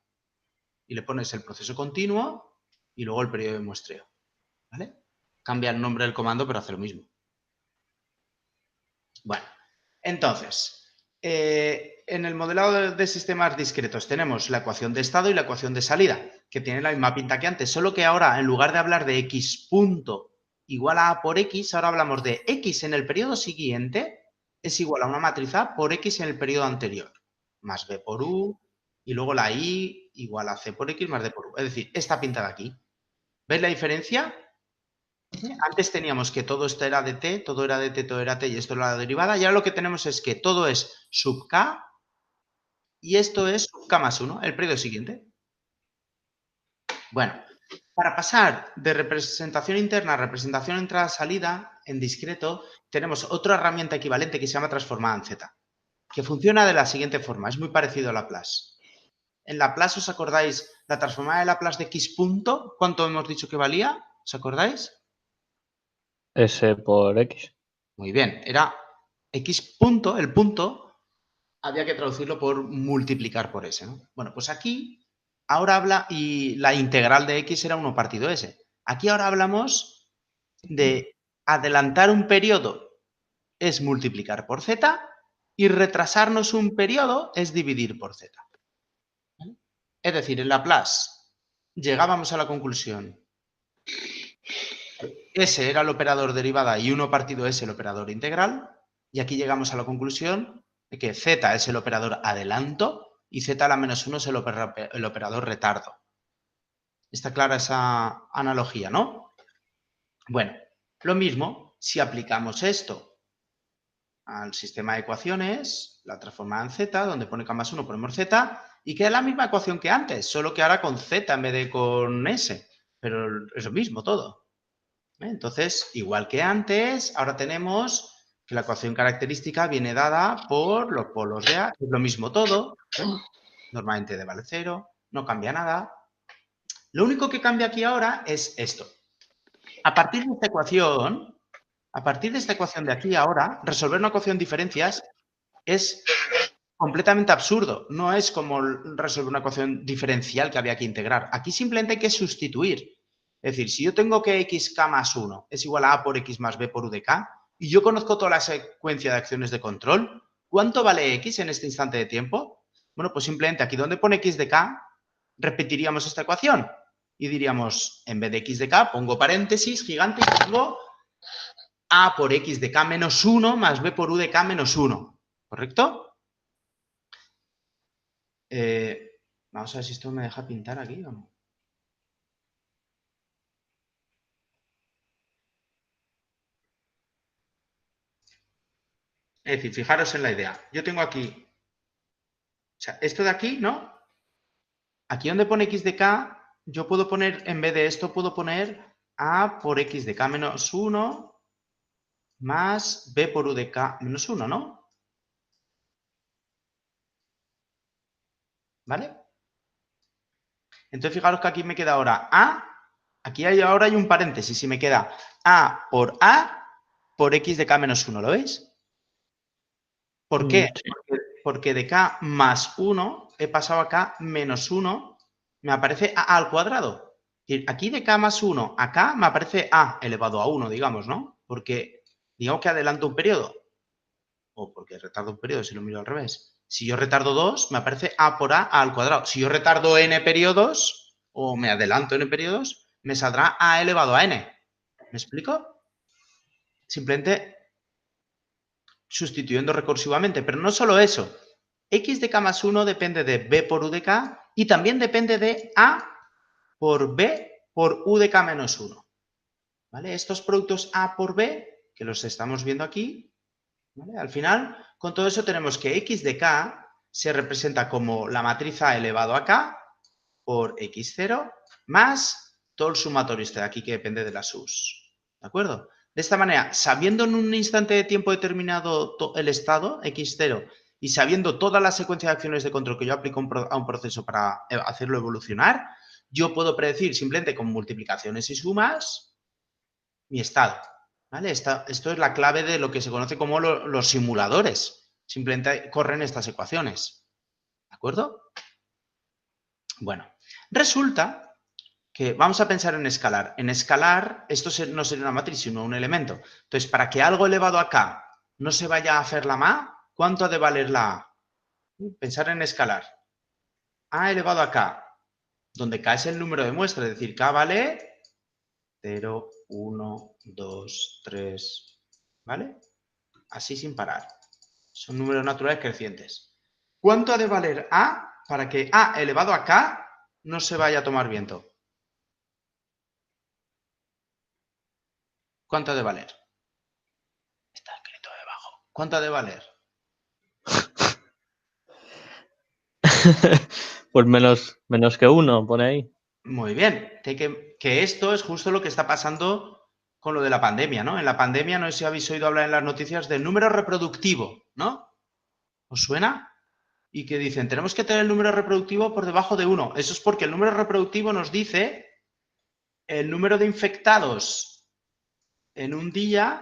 Y le pones el proceso continuo y luego el periodo de muestreo. ¿Vale? Cambia el nombre del comando, pero hace lo mismo. Bueno, entonces, en el modelado de sistemas discretos tenemos la ecuación de estado y la ecuación de salida, que tienen la misma pinta que antes, solo que ahora, en lugar de hablar de x punto igual a A por X, ahora hablamos de X en el periodo siguiente es igual a una matriz A por X en el periodo anterior, más B por U, y luego la Y igual a C por X más D por U. Es decir, esta pinta de aquí. ¿Veis la diferencia? Antes teníamos que todo esto era de T, todo era de T, todo era T y esto era la derivada. Y ahora lo que tenemos es que todo es sub K y esto es sub K más 1, el periodo siguiente. Bueno, para pasar de representación interna a representación entrada-salida en discreto, tenemos otra herramienta equivalente que se llama transformada en Z, que funciona de la siguiente forma. Es muy parecido a Laplace. En Laplace, ¿os acordáis? La transformada de Laplace de X punto, ¿cuánto hemos dicho que valía? ¿Os acordáis? S por X. Muy bien, era X punto, el punto, había que traducirlo por multiplicar por S, ¿no? Bueno, pues aquí ahora habla, y la integral de X era 1 partido S. Aquí ahora hablamos de adelantar un periodo es multiplicar por Z y retrasarnos un periodo es dividir por Z. ¿Vale? Es decir, en Laplace llegábamos a la conclusión S era el operador derivada y 1 partido S el operador integral. Y aquí llegamos a la conclusión de que Z es el operador adelanto y Z a la menos 1 es el operador retardo. Está clara esa analogía, ¿no? Bueno, lo mismo si aplicamos esto al sistema de ecuaciones, la transformada en Z, donde pone K más 1 ponemos Z, y queda la misma ecuación que antes, solo que ahora con Z en vez de con S. Pero es lo mismo todo. Entonces, igual que antes, ahora tenemos que la ecuación característica viene dada por los polos de A, es lo mismo todo, normalmente de vale 0, no cambia nada. Lo único que cambia aquí ahora es esto. A partir de esta ecuación de aquí ahora, resolver una ecuación de diferencias es completamente absurdo. No es como resolver una ecuación diferencial que había que integrar. Aquí simplemente hay que sustituir. Es decir, si yo tengo que xk más 1 es igual a A por X más B por U de K, y yo conozco toda la secuencia de acciones de control, ¿cuánto vale X en este instante de tiempo? Bueno, pues simplemente aquí donde pone X de K, repetiríamos esta ecuación. Y diríamos, en vez de X de K, pongo paréntesis gigante y pongo A por X de K menos 1 más B por U de K menos 1. ¿Correcto? Vamos a ver si esto me deja pintar aquí o no. Es decir, fijaros en la idea. Yo tengo aquí, o sea, esto de aquí, ¿no? Aquí donde pone X de K, yo puedo poner, en vez de esto, puedo poner A por X de K menos 1 más B por U de K menos 1, ¿no? ¿Vale? Entonces, fijaros que aquí me queda ahora A, aquí ahora hay un paréntesis y me queda A por X de K menos 1, ¿lo veis? ¿Por qué? Sí. Porque de K más 1 he pasado a K menos 1, me aparece A al cuadrado. Aquí de K más 1 a K me aparece A elevado a 1, digamos, ¿no? Porque digamos que adelanto un periodo. O porque retardo un periodo, si lo miro al revés. Si yo retardo 2, me aparece A por A al cuadrado. Si yo retardo n periodos, o me adelanto n periodos, me saldrá A elevado a n. ¿Me explico? Simplemente sustituyendo recursivamente. Pero no solo eso. X de K más 1 depende de B por U de K y también depende de A por B por U de K menos 1. ¿Vale? Estos productos A por B, que los estamos viendo aquí, ¿vale? Al final, con todo eso tenemos que X de K se representa como la matriz A elevado a K por X0 más todo el sumatorio este de aquí que depende de las U's. ¿De acuerdo? De esta manera, sabiendo en un instante de tiempo determinado el estado, X0, y sabiendo toda la secuencia de acciones de control que yo aplico a un proceso para hacerlo evolucionar, yo puedo predecir simplemente con multiplicaciones y sumas mi estado. ¿Vale? Esto es la clave de lo que se conoce como los simuladores. Simplemente corren estas ecuaciones. ¿De acuerdo? Bueno, resulta que vamos a pensar en escalar. En escalar, esto no sería una matriz, sino un elemento. Entonces, para que algo elevado a K no se vaya a hacer la MA, ¿cuánto ha de valer la A? Pensar en escalar. A elevado a K, donde K es el número de muestra, es decir, K vale 0, 1, 2, 3, ¿vale? Así sin parar. Son números naturales crecientes. ¿Cuánto ha de valer A para que A elevado a K no se vaya a tomar viento? ¿Cuánto ha de valer? Está escrito debajo. ¿Cuánto ha de valer? Pues menos que 1, pone ahí. Muy bien. Que esto es justo lo que está pasando con lo de la pandemia, ¿no? En la pandemia, no sé si habéis oído hablar en las noticias del número reproductivo, ¿no? ¿Os suena? Y que dicen, tenemos que tener el número reproductivo por debajo de 1. Eso es porque el número reproductivo nos dice el número de infectados en un día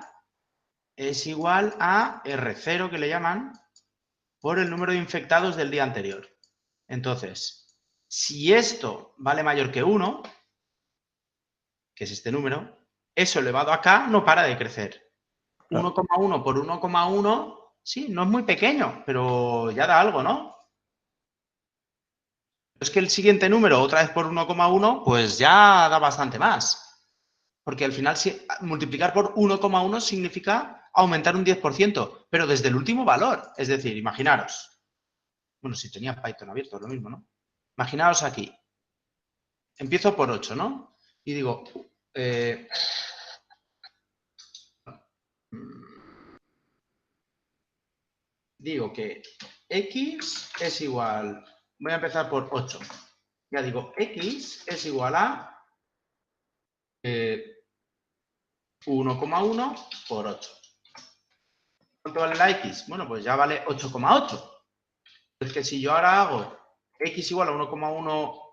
es igual a R0, que le llaman, por el número de infectados del día anterior. Entonces, si esto vale mayor que 1, que es este número, eso elevado a K no para de crecer. 1,1 por 1,1, sí, no es muy pequeño, pero ya da algo, ¿no? Es que el siguiente número, otra vez por 1,1, pues ya da bastante más. Porque al final multiplicar por 1,1 significa aumentar un 10%, pero desde el último valor. Es decir, imaginaros. Bueno, si tenía Python abierto, es lo mismo, ¿no? Imaginaos aquí. Empiezo por 8, ¿no? Y digo, que X es igual, voy a empezar por 8. Ya digo, X es igual a 1,1 por 8. ¿Cuánto vale la X? Bueno, pues ya vale 8,8. Es que si yo ahora hago X igual a 1,1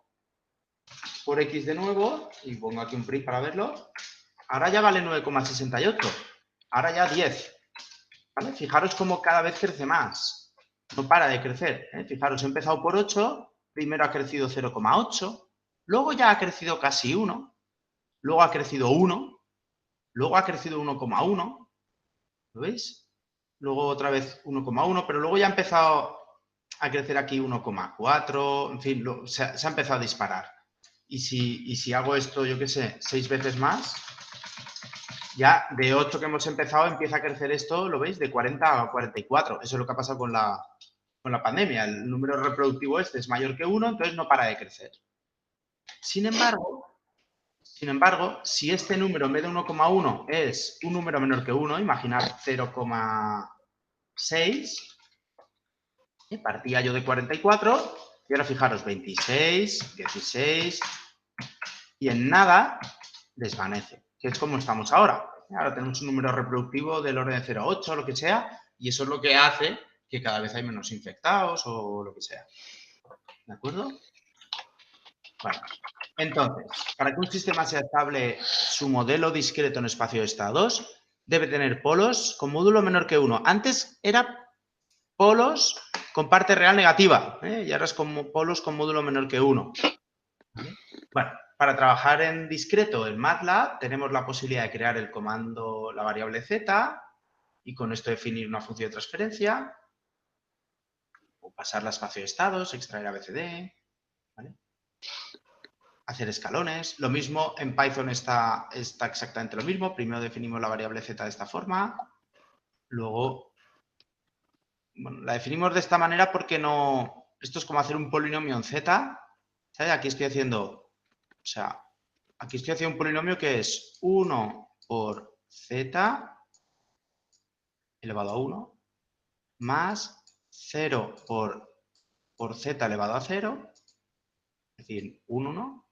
por X de nuevo, y pongo aquí un print para verlo, ahora ya vale 9,68. Ahora ya 10. ¿Vale? Fijaros cómo cada vez crece más. No para de crecer. ¿eh? Fijaros, he empezado por 8, primero ha crecido 0,8, luego ya ha crecido casi 1, luego ha crecido 1, luego ha crecido 1,1, ¿lo veis? Luego otra vez 1,1, pero luego ya ha empezado a crecer aquí 1,4, en fin, se ha empezado a disparar. Y si hago esto, yo qué sé, 6 veces más, ya de 8 que hemos empezado empieza a crecer esto, ¿lo veis? De 40 a 44. Eso es lo que ha pasado con la pandemia. El número reproductivo este es mayor que 1, entonces no para de crecer. Sin embargo, si este número en vez de 1,1 es un número menor que 1, imaginad 0,6, partía yo de 44, y ahora fijaros, 26, 16, y en nada desvanece, que es como estamos ahora. Ahora tenemos un número reproductivo del orden de 0,8, lo que sea, y eso es lo que hace que cada vez hay menos infectados o lo que sea. ¿De acuerdo? Bueno, entonces, para que un sistema sea estable, su modelo discreto en espacio de estados debe tener polos con módulo menor que 1. Antes era polos con parte real negativa, y ahora es como polos con módulo menor que 1. ¿Vale? Bueno, Para trabajar en discreto en MATLAB tenemos la posibilidad de crear el comando, la variable z, y con esto definir una función de transferencia, o pasarla a espacio de estados, extraer ABCD, ¿vale? Hacer escalones. Lo mismo en Python está exactamente lo mismo. Primero definimos la variable z de esta forma, luego, bueno, la definimos de esta manera porque no, esto es como hacer un polinomio en z, ¿sabes? Aquí estoy haciendo, aquí estoy haciendo un polinomio que es 1 por z elevado a 1 más 0 por z elevado a 0, es decir, un 1,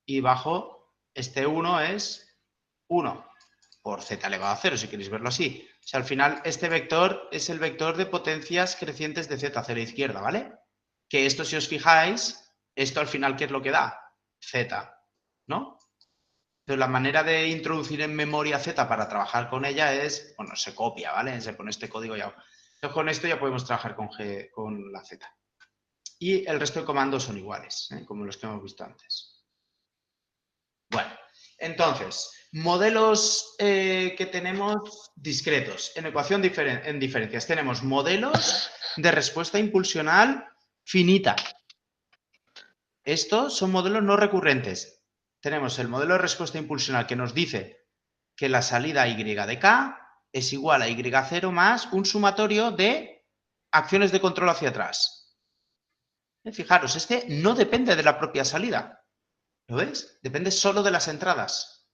y bajo este 1 es 1 por z elevado a 0, si queréis verlo así. O sea, al final este vector es el vector de potencias crecientes de z, 0 izquierda, ¿vale? Que esto, si os fijáis, esto al final, ¿qué es lo que da? Z, ¿no? Pero la manera de introducir en memoria z para trabajar con ella es, bueno, se copia, ¿vale? Se pone este código ya. Entonces, con esto ya podemos trabajar con la z. Y el resto de comandos son iguales, como los que hemos visto antes. Bueno, entonces, modelos que tenemos discretos. En ecuación en diferencias tenemos modelos de respuesta impulsional finita. Estos son modelos no recurrentes. Tenemos el modelo de respuesta impulsional que nos dice que la salida y de k es igual a y0 más un sumatorio de acciones de control hacia atrás. Fijaros, este no depende de la propia salida. ¿Lo veis? Depende solo de las entradas.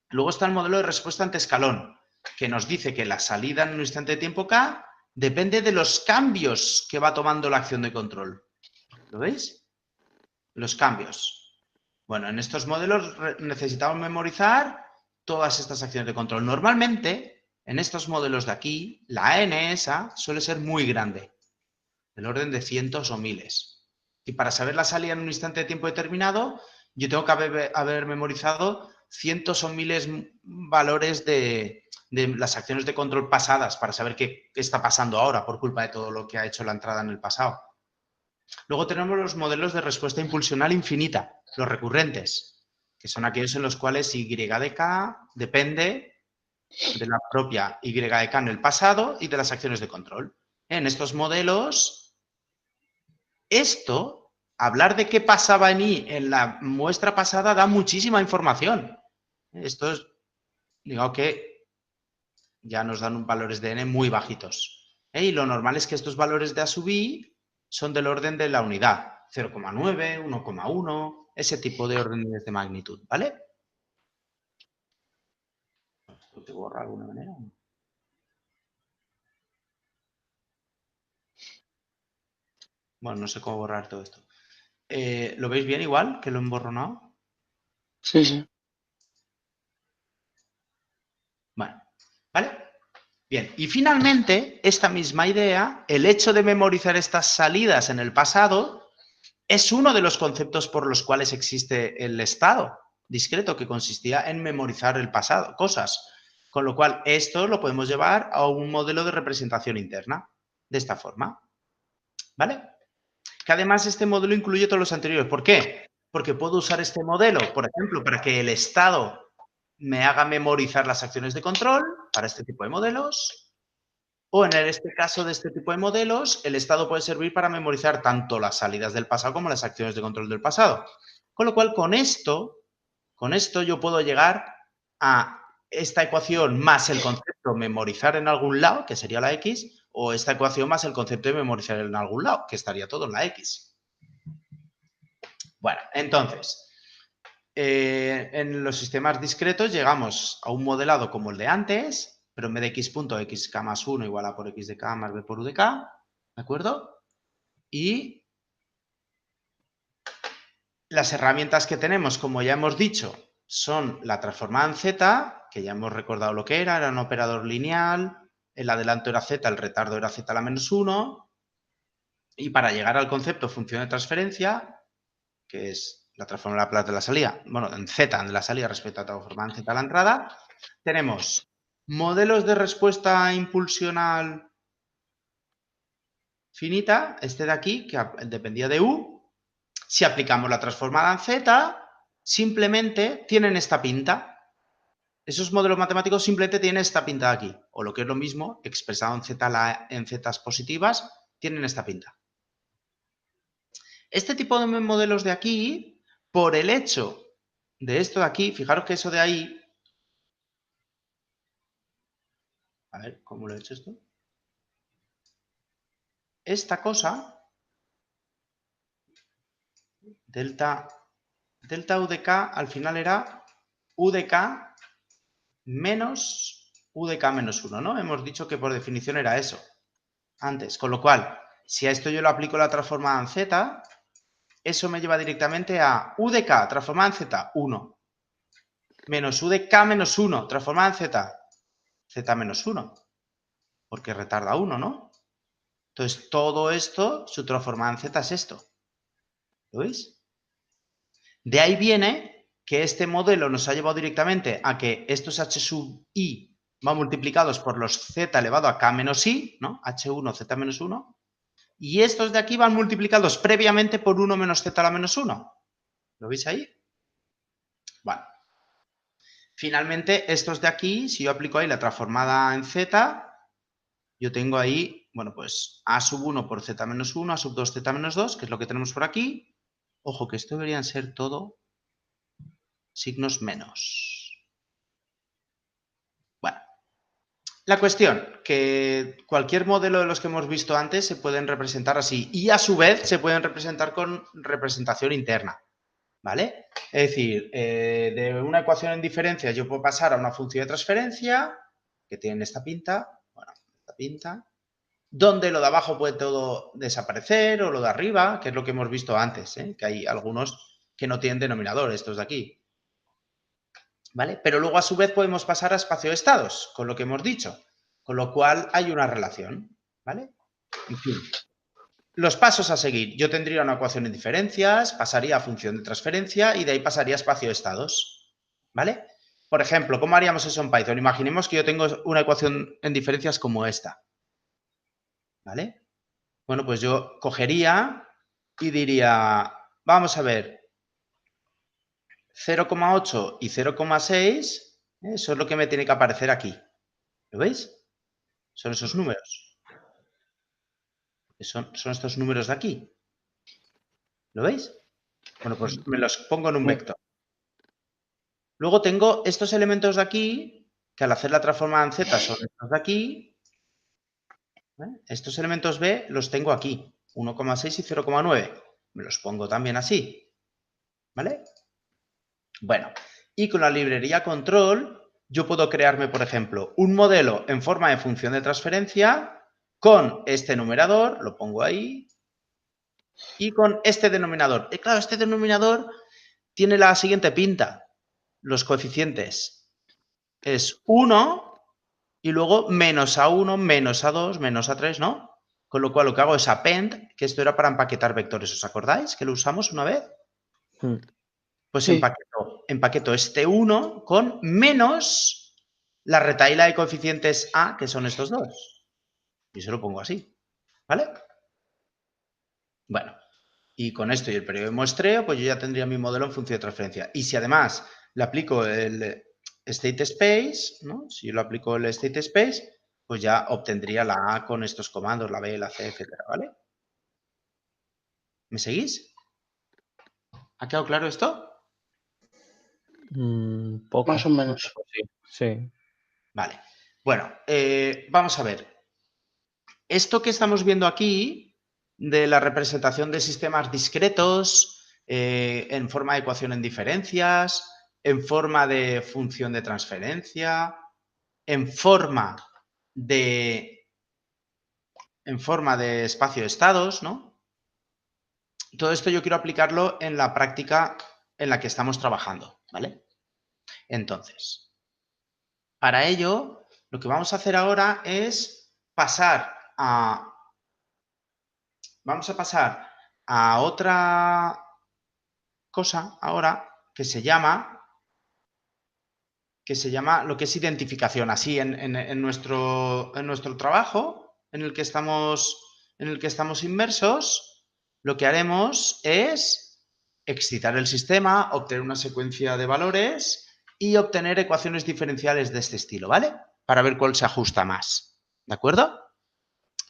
Luego está el modelo de respuesta ante escalón, que nos dice que la salida en un instante de tiempo k depende de los cambios que va tomando la acción de control. ¿Lo veis? Los cambios. Bueno, en estos modelos necesitamos memorizar todas estas acciones de control. Normalmente, en estos modelos de aquí, la n esa suele ser muy grande, del orden de cientos o miles. Y para saber la salida en un instante de tiempo determinado, yo tengo que haber memorizado cientos o miles valores de las acciones de control pasadas para saber qué está pasando ahora por culpa de todo lo que ha hecho la entrada en el pasado. Luego tenemos los modelos de respuesta impulsional infinita, los recurrentes, que son aquellos en los cuales y de k depende de la propia y de k en el pasado y de las acciones de control. En estos modelos, hablar de qué pasaba en y en la muestra pasada da muchísima información. Esto es, digamos que ya nos dan valores de n muy bajitos. Y lo normal es que estos valores de a sub i son del orden de la unidad, 0,9, 1,1, ese tipo de órdenes de magnitud, ¿vale? ¿Esto te borra de alguna manera? Bueno, no sé cómo borrar todo esto. ¿Lo veis bien igual que lo he emborronado? Sí, sí. Bueno, ¿vale? Bien, y finalmente, esta misma idea, el hecho de memorizar estas salidas en el pasado, es uno de los conceptos por los cuales existe el estado discreto, que consistía en memorizar el pasado, cosas. Con lo cual, esto lo podemos llevar a un modelo de representación interna, de esta forma. ¿Vale? Que además este modelo incluye todos los anteriores. ¿Por qué? Porque puedo usar este modelo, por ejemplo, para que el estado me haga memorizar las acciones de control para este tipo de modelos. O en este caso de este tipo de modelos, el estado puede servir para memorizar tanto las salidas del pasado como las acciones de control del pasado. Con lo cual, con esto yo puedo llegar a esta ecuación más el concepto de memorizar en algún lado, que sería la X, o esta ecuación más el concepto de memorizar en algún lado, que estaría todo en la X. Bueno, entonces, en los sistemas discretos llegamos a un modelado como el de antes, pero en vez de x punto xk más 1 igual a por x de k más b por u de k, ¿de acuerdo? Y las herramientas que tenemos, como ya hemos dicho, son la transformada en z, que ya hemos recordado lo que era un operador lineal, el adelanto era z, el retardo era z a la menos 1, y para llegar al concepto función de transferencia, que es la transformada de la salida, bueno, en z de la salida respecto a la transformada en z a la entrada, tenemos modelos de respuesta impulsional finita, este de aquí, que dependía de u, Si aplicamos la transformada en Z, simplemente tienen esta pinta. Esos modelos matemáticos simplemente tienen esta pinta de aquí. O lo que es lo mismo, expresado en zetas positivas, tienen esta pinta. Este tipo de modelos de aquí, por el hecho de esto de aquí, fijaros que eso de ahí... A ver, ¿cómo lo he hecho esto? Esta cosa, delta U de K, al final era U de K menos U de K menos 1, ¿no? Hemos dicho que por definición era eso antes. Con lo cual, si a esto yo lo aplico la transformada en Z, eso me lleva directamente a U de K transformada en Z, 1. Menos U de K menos 1 transformada en Z, Z menos 1. Porque retarda 1, ¿no? Entonces, todo esto, su transformada en Z es esto. ¿Lo veis? De ahí viene que este modelo nos ha llevado directamente a que estos h sub i van multiplicados por los z elevado a k menos i, ¿no? h1, z menos 1. Y estos de aquí van multiplicados previamente por 1 menos z a la menos 1. ¿Lo veis ahí? Bueno. Finalmente, estos de aquí, si yo aplico ahí la transformada en z, yo tengo ahí, bueno, pues a sub 1 por z menos 1, a sub 2 z menos 2, que es lo que tenemos por aquí. Ojo, que esto deberían ser todo signos menos. Bueno, la cuestión, que cualquier modelo de los que hemos visto antes se pueden representar así y a su vez se pueden representar con representación interna, ¿vale? Es decir, de una ecuación en diferencias yo puedo pasar a una función de transferencia que tiene esta pinta, bueno, esta pinta, donde lo de abajo puede todo desaparecer o lo de arriba, que es lo que hemos visto antes, que hay algunos que no tienen denominador, estos de aquí. ¿Vale? Pero luego a su vez podemos pasar a espacio de estados, con lo que hemos dicho, con lo cual hay una relación, ¿vale? En fin, los pasos a seguir. Yo tendría una ecuación en diferencias, pasaría a función de transferencia y de ahí pasaría a espacio de estados, ¿vale? Por ejemplo, ¿cómo haríamos eso en Python? Imaginemos que yo tengo una ecuación en diferencias como esta, ¿vale? Bueno, pues yo cogería y diría, vamos a ver, 0,8 y 0,6... Eso es lo que me tiene que aparecer aquí. ¿Lo veis? Son esos números. Son estos números de aquí. ¿Lo veis? Bueno, pues me los pongo en un vector. Luego tengo estos elementos de aquí, que al hacer la transformada en Z son estos de aquí. Estos elementos B los tengo aquí. 1,6 y 0,9. Me los pongo también así. ¿Vale? Bueno, y con la librería control yo puedo crearme, por ejemplo, un modelo en forma de función de transferencia con este numerador, lo pongo ahí, y con este denominador. Y claro, este denominador tiene la siguiente pinta. Los coeficientes es 1 y luego menos A1, menos A2, menos A3, ¿no? Con lo cual lo que hago es append, que esto era para empaquetar vectores. ¿Os acordáis que lo usamos una vez? Pues Sí. empaqueto este 1 con menos la retahíla de coeficientes A, que son estos dos. Y se lo pongo así, ¿vale? Bueno, y con esto y el periodo de muestreo, pues yo ya tendría mi modelo en función de transferencia. Y si además le aplico el state space, ¿no? Si yo lo aplico el state space, pues ya obtendría la A con estos comandos, la B, la C, etcétera, ¿vale? ¿Me seguís? ¿Ha quedado claro esto? Poco. Más o menos. Sí. Vale. Bueno, vamos a ver. Esto que estamos viendo aquí, de la representación de sistemas discretos, en forma de ecuación en diferencias, en forma de función de transferencia, en forma de espacio de estados, ¿no? Todo esto yo quiero aplicarlo en la práctica en la que estamos trabajando, ¿vale? Entonces, para ello, lo que vamos a hacer ahora es pasar a otra cosa ahora que se llama lo que es identificación. Así en nuestro trabajo en el que estamos inmersos, lo que haremos es excitar el sistema, obtener una secuencia de valores y obtener ecuaciones diferenciales de este estilo, ¿vale? Para ver cuál se ajusta más, ¿de acuerdo?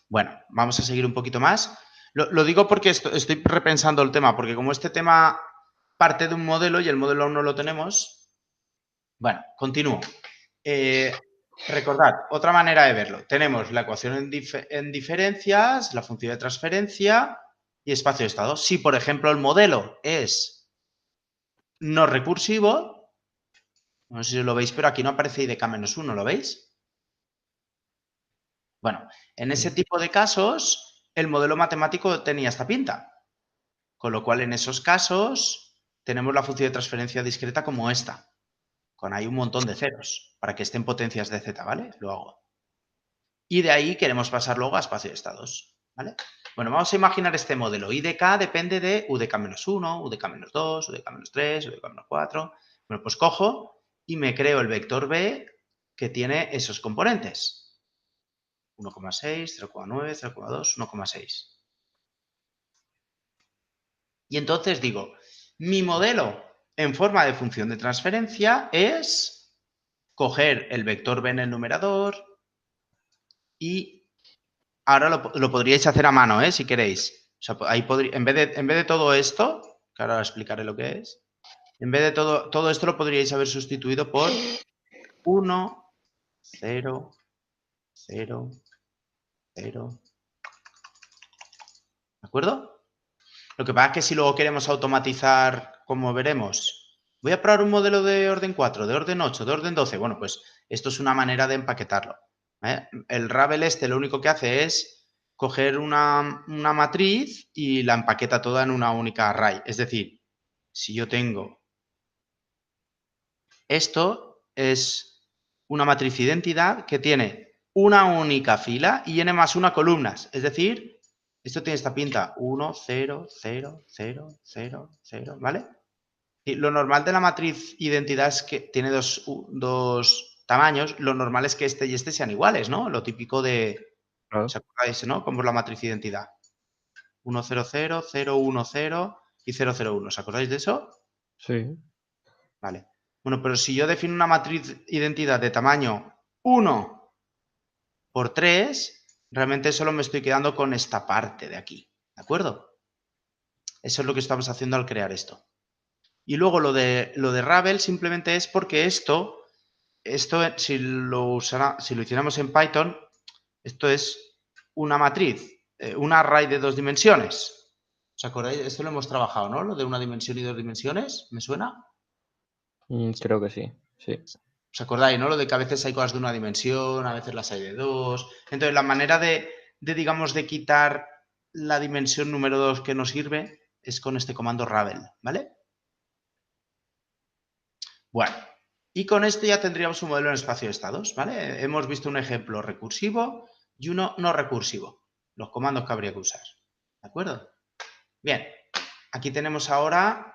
Bueno, vamos a seguir un poquito más. Lo digo porque estoy repensando el tema, porque como este tema parte de un modelo y el modelo aún no lo tenemos, bueno, continúo. Recordad, otra manera de verlo. Tenemos la ecuación en diferencias, la función de transferencia y espacio de estado. Si, por ejemplo, el modelo es no recursivo, no sé si lo veis, pero aquí no aparece IDK-1, ¿lo veis? Bueno, en ese tipo de casos, el modelo matemático tenía esta pinta. Con lo cual, en esos casos, tenemos la función de transferencia discreta como esta. Con ahí un montón de ceros, para que estén potencias de z, ¿vale? Lo hago. Y de ahí queremos pasar luego a espacio de estados, ¿vale? Bueno, vamos a imaginar este modelo. IDK depende de UDK-1, UDK-2, UDK-3, UDK-4. Bueno, pues cojo y me creo el vector B que tiene esos componentes. 1,6, 0,9, 0,2, 1,6. Y entonces digo, mi modelo en forma de función de transferencia es coger el vector B en el numerador y ahora lo podríais hacer a mano, si queréis. O sea, ahí en vez de todo esto, que ahora explicaré lo que es, en vez de todo esto lo podríais haber sustituido por 1, 0, 0, 0. ¿De acuerdo? Lo que pasa es que si luego queremos automatizar, como veremos, voy a probar un modelo de orden 4, de orden 8, de orden 12. Bueno, pues esto es una manera de empaquetarlo. El Ravel lo único que hace es coger una matriz y la empaqueta toda en una única array. Es decir, si yo tengo esto, es una matriz identidad que tiene una única fila y n más una columnas. Es decir, esto tiene esta pinta, 1, 0, 0, 0, 0, 0, ¿vale? Y lo normal de la matriz identidad es que tiene dos tamaños. Lo normal es que este y este sean iguales, ¿no? Lo típico de... Claro. ¿Os acordáis, no? Como es la matriz identidad. 1, 0, 0, 0, 1, 0 y 0, 0, 1. ¿Os acordáis de eso? Sí. Vale. Bueno, pero si yo defino una matriz identidad de tamaño 1 por 3, realmente solo me estoy quedando con esta parte de aquí. ¿De acuerdo? Eso es lo que estamos haciendo al crear esto. Y luego lo de Ravel simplemente es porque esto si lo hiciéramos en Python, esto es una matriz, un array de 2 dimensiones. ¿Os acordáis? Esto lo hemos trabajado, ¿no? Lo de una dimensión y 2 dimensiones, ¿me suena? Creo que sí, sí. ¿Os acordáis, no? Lo de que a veces hay cosas de una dimensión, a veces las hay de 2. Entonces, la manera digamos, de quitar la dimensión número 2 que nos sirve es con este comando Ravel, ¿vale? Bueno, y con esto ya tendríamos un modelo en espacio de estados, ¿vale? Hemos visto un ejemplo recursivo y uno no recursivo. Los comandos que habría que usar, ¿de acuerdo? Bien, aquí tenemos ahora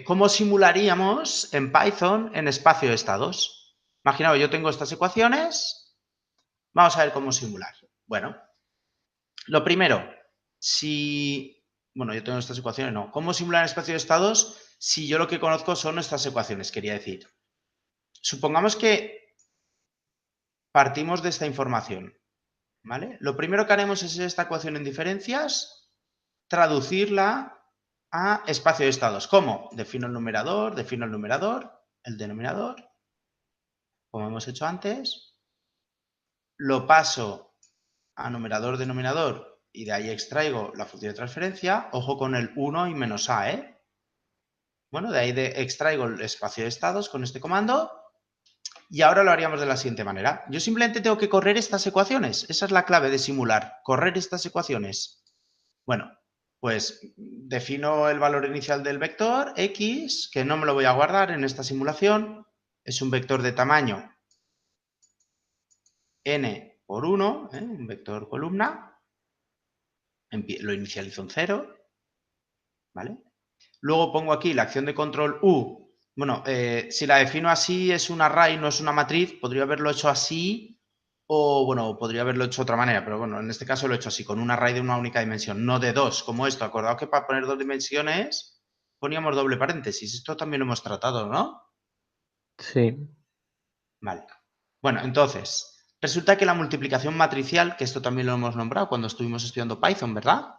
cómo simularíamos en Python en espacio de estados. Imaginaos, yo tengo estas ecuaciones. Vamos a ver cómo simular. Bueno, lo primero, bueno, yo tengo estas ecuaciones, no. ¿Cómo simular en espacio de estados si yo lo que conozco son estas ecuaciones? Quería decir. Supongamos que partimos de esta información, ¿vale? Lo primero que haremos es esta ecuación en diferencias, traducirla a espacio de estados. ¿Cómo? Defino el numerador, el denominador, como hemos hecho antes, lo paso a numerador, denominador y de ahí extraigo la función de transferencia. Ojo con el 1 y menos a, ¿eh? Bueno, de ahí extraigo el espacio de estados con este comando. Y ahora lo haríamos de la siguiente manera. Yo simplemente tengo que correr estas ecuaciones. Esa es la clave de simular, correr estas ecuaciones. Bueno, pues defino el valor inicial del vector, x, que no me lo voy a guardar en esta simulación. Es un vector de tamaño n por 1, un vector columna. Lo inicializo en 0, ¿vale? Luego pongo aquí la acción de control U. Bueno, si la defino así es un array, no es una matriz. Podría haberlo hecho así o, bueno, podría haberlo hecho de otra manera. Pero bueno, en este caso lo he hecho así, con un array de una única dimensión, no de 2, como esto. Acordaos que para poner 2 dimensiones poníamos doble paréntesis. Esto también lo hemos tratado, ¿no? Sí. Vale. Bueno, entonces, resulta que la multiplicación matricial, que esto también lo hemos nombrado cuando estuvimos estudiando Python, ¿verdad?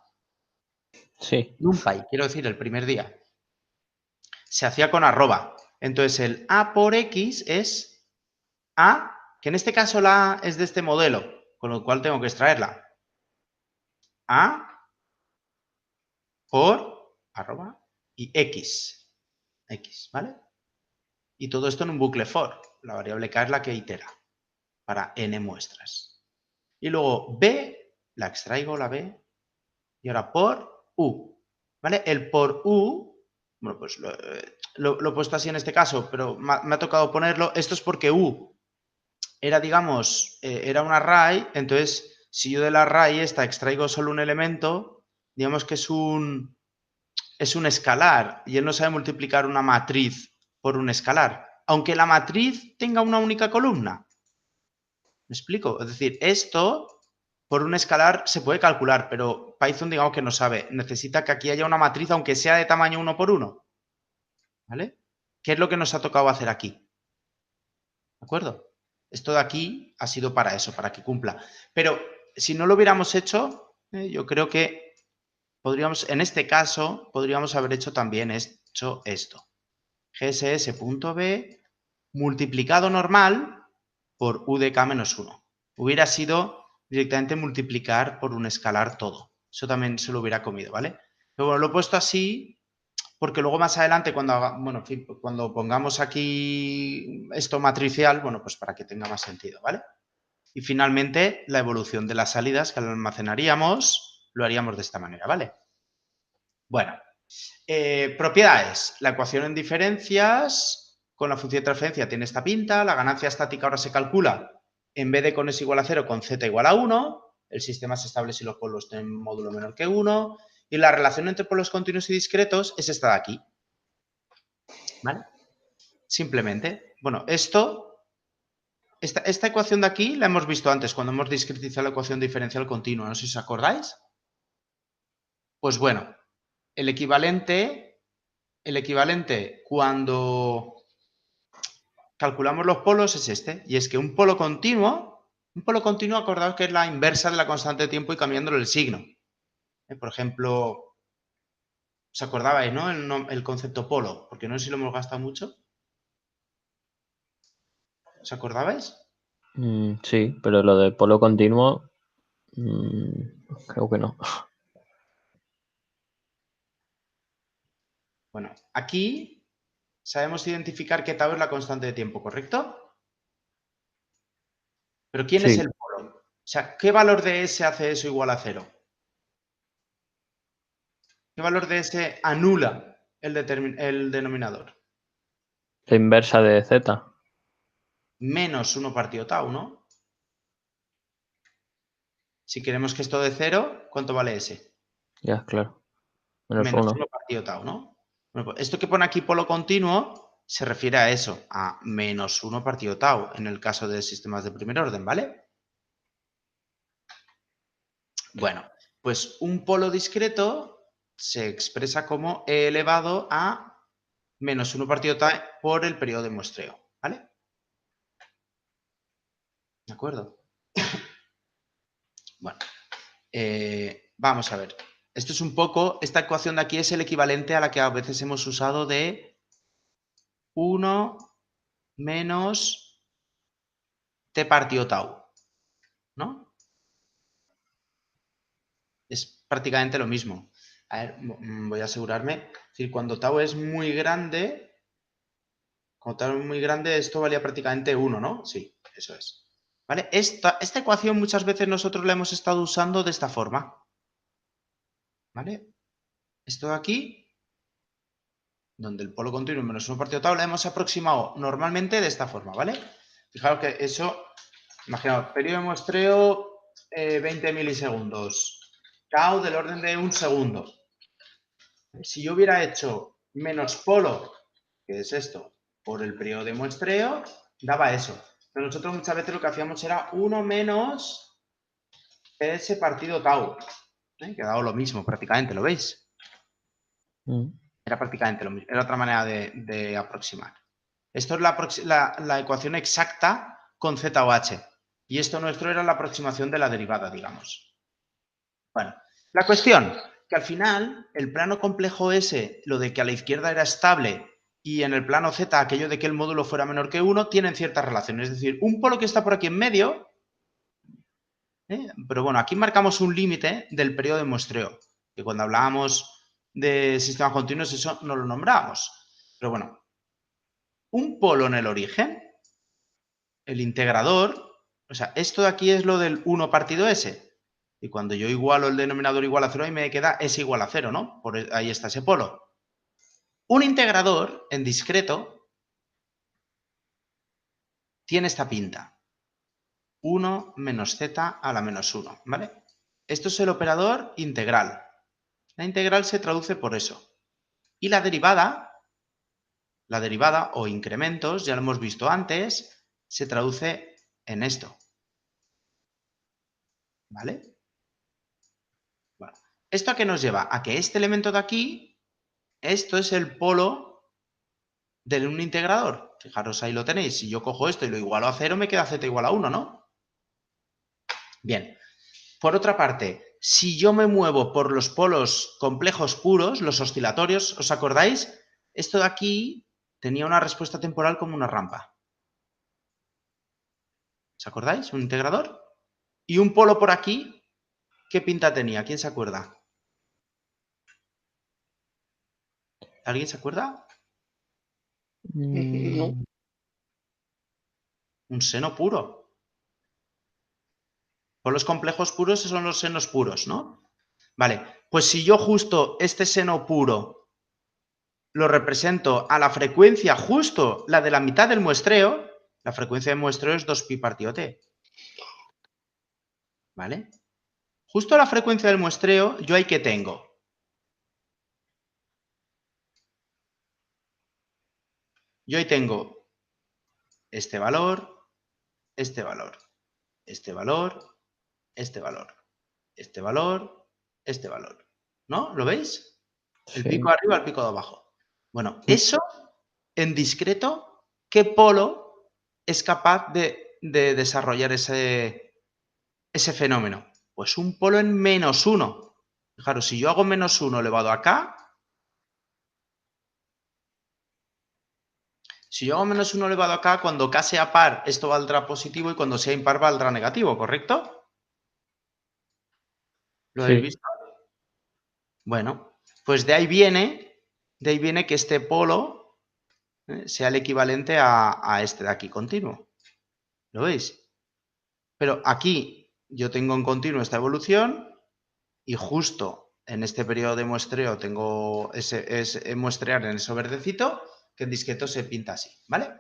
Sí. NumPy, quiero decir, el primer día. Se hacía con arroba. Entonces, el A por X es A, que en este caso la A es de este modelo, con lo cual tengo que extraerla. A por arroba y X. X, ¿vale? Y todo esto en un bucle for. La variable K es la que itera para n muestras. Y luego B, la extraigo, la B, y ahora por U. ¿Vale? El por U, bueno, pues lo he puesto así en este caso, pero me ha tocado ponerlo. Esto es porque U era, digamos, era un array, entonces si yo del array esta extraigo solo un elemento, digamos que es un escalar y él no sabe multiplicar una matriz por un escalar, aunque la matriz tenga una única columna. ¿Me explico? Es decir, esto por un escalar se puede calcular, pero Python digamos que no sabe. Necesita que aquí haya una matriz aunque sea de tamaño 1 por 1. ¿Vale? ¿Qué es lo que nos ha tocado hacer aquí? ¿De acuerdo? Esto de aquí ha sido para eso, para que cumpla. Pero si no lo hubiéramos hecho, yo creo que podríamos, en este caso, podríamos haber hecho también esto. gss.b multiplicado normal por u de k menos 1. Hubiera sido directamente multiplicar por un escalar todo. Eso también se lo hubiera comido, ¿vale? Pero bueno, lo he puesto así porque luego más adelante cuando pongamos aquí esto matricial, bueno, pues para que tenga más sentido, ¿vale? Y finalmente la evolución de las salidas que almacenaríamos lo haríamos de esta manera, ¿vale? Bueno, propiedades. La ecuación en diferencias con la función de transferencia tiene esta pinta. La ganancia estática ahora se calcula en vez de con s igual a 0 con z igual a 1. El sistema se establece si los polos tienen módulo menor que 1. Y la relación entre polos continuos y discretos es esta de aquí. ¿Vale? Simplemente. Bueno, esta ecuación de aquí la hemos visto antes cuando hemos discretizado la ecuación diferencial continua. No sé si os acordáis. Pues bueno, el equivalente cuando calculamos los polos es este. Y es que un polo continuo, acordaos que es la inversa de la constante de tiempo y cambiándole el signo. Por ejemplo, ¿os acordabais, no? El concepto polo, porque no sé si lo hemos gastado mucho. ¿Os acordabais? Sí, pero lo de polo continuo, creo que no. Bueno, aquí sabemos identificar que tau es la constante de tiempo, ¿correcto? Pero ¿quién es Sí. el polo? O sea, ¿qué valor de S hace eso igual a 0? ¿Qué valor de S anula el denominador? La inversa de z. Menos 1 partido tau, ¿no? Si queremos que esto de 0, ¿cuánto vale S? Ya, claro. Menos Menos 1. 1 partido tau, ¿no? Bueno, pues esto que pone aquí polo continuo se refiere a eso, a menos 1 partido tau, en el caso de sistemas de primer orden, ¿vale? Bueno, pues un polo discreto se expresa como e elevado a menos 1 partido tau por el periodo de muestreo, ¿vale? ¿De acuerdo? Bueno, vamos a ver. Esto es un poco, esta ecuación de aquí es el equivalente a la que a veces hemos usado de 1 menos t partido tau, ¿no? Es prácticamente lo mismo. A ver, voy a asegurarme. Es decir, cuando tau es muy grande, esto valía prácticamente 1, ¿no? Sí, eso es. ¿Vale? Esta ecuación muchas veces nosotros la hemos estado usando de esta forma. ¿Vale? Esto de aquí, donde el polo continuo menos 1 partido tau, la hemos aproximado normalmente de esta forma, ¿vale? Fijaos que eso, imaginaos, periodo de muestreo 20 milisegundos, tau del orden de un segundo. Si yo hubiera hecho menos polo, que es esto, por el periodo de muestreo, daba eso. Pero nosotros muchas veces lo que hacíamos era 1 menos ps partido tau, que ha dado lo mismo prácticamente, ¿lo veis? Era prácticamente lo mismo. Era otra manera de aproximar. Esto es la ecuación exacta con z o h. Y esto nuestro era la aproximación de la derivada, digamos. Bueno, la cuestión, que al final el plano complejo S, lo de que a la izquierda era estable y en el plano Z aquello de que el módulo fuera menor que 1, tienen ciertas relaciones. Es decir, un polo que está por aquí en medio, pero bueno, aquí marcamos un límite del periodo de muestreo, que cuando hablábamos de sistemas continuos eso no lo nombrábamos. Pero bueno, un polo en el origen, el integrador, o sea, esto de aquí es lo del 1 partido S. Y cuando yo igualo el denominador igual a 0, ahí me queda S igual a 0, ¿no? Ahí está ese polo. Un integrador en discreto tiene esta pinta. 1 menos z a la menos 1, ¿vale? Esto es el operador integral. La integral se traduce por eso. Y la derivada o incrementos, ya lo hemos visto antes, se traduce en esto. ¿Vale? Bueno, ¿esto a qué nos lleva? A que este elemento de aquí, esto es el polo de un integrador. Fijaros, ahí lo tenéis. Si yo cojo esto y lo igualo a 0, me queda z igual a 1, ¿no? Bien. Por otra parte, si yo me muevo por los polos complejos puros, los oscilatorios, ¿os acordáis? Esto de aquí tenía una respuesta temporal como una rampa. ¿Os acordáis? Un integrador. Y un polo por aquí, ¿qué pinta tenía? ¿Quién se acuerda? ¿Alguien se acuerda? No. Un seno puro. Polos complejos puros son los senos puros, ¿no? Vale, pues si yo justo este seno puro lo represento a la frecuencia justo la de la mitad del muestreo, la frecuencia de muestreo es 2pi partido t. ¿Vale? Justo a la frecuencia del muestreo, yo ahí que tengo. Yo ahí tengo este valor, este valor, este valor, este valor, este valor, este valor. ¿No? ¿Lo veis? El Sí. pico de arriba, el pico de abajo. Bueno, eso en discreto, ¿qué polo es capaz de desarrollar ese fenómeno? Pues un polo en -1. Fijaros, si yo hago -1 elevado a k, si yo hago -1 elevado a k, cuando k sea par, esto valdrá positivo y cuando sea impar valdrá negativo, ¿correcto? ¿Lo habéis visto? Bueno, pues de ahí viene que este polo sea el equivalente a este de aquí continuo. ¿Lo veis? Pero aquí yo tengo en continuo esta evolución y justo en este periodo de muestreo tengo muestrear en ese verdecito que en discreto se pinta así, ¿vale?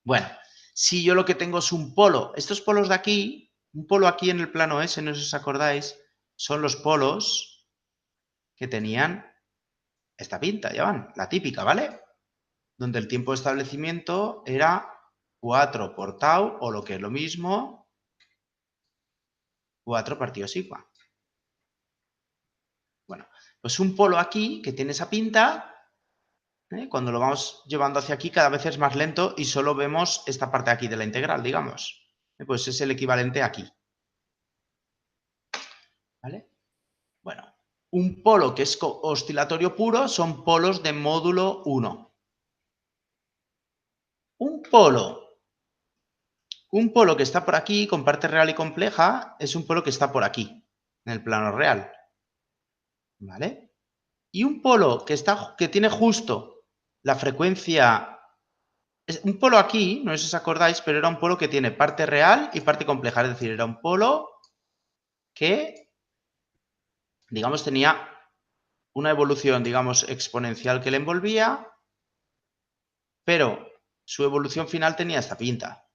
Bueno, si yo lo que tengo es un polo, estos polos de aquí, un polo aquí en el plano S, no sé si os acordáis, son los polos que tenían esta pinta, ya van, la típica, ¿vale? Donde el tiempo de establecimiento era 4 por tau o lo que es lo mismo, 4 partido sigma. Bueno, pues un polo aquí que tiene esa pinta, cuando lo vamos llevando hacia aquí cada vez es más lento y solo vemos esta parte de aquí de la integral, digamos. Pues es el equivalente aquí. ¿Vale? Bueno, un polo que es oscilatorio puro son polos de módulo 1. Un polo que está por aquí con parte real y compleja es un polo que está por aquí, en el plano real. ¿Vale? Y un polo que tiene justo la frecuencia... Un polo aquí, no sé si os acordáis, pero era un polo que tiene parte real y parte compleja. Es decir, era un polo que, digamos, tenía una evolución, digamos, exponencial que le envolvía, pero su evolución final tenía esta pinta.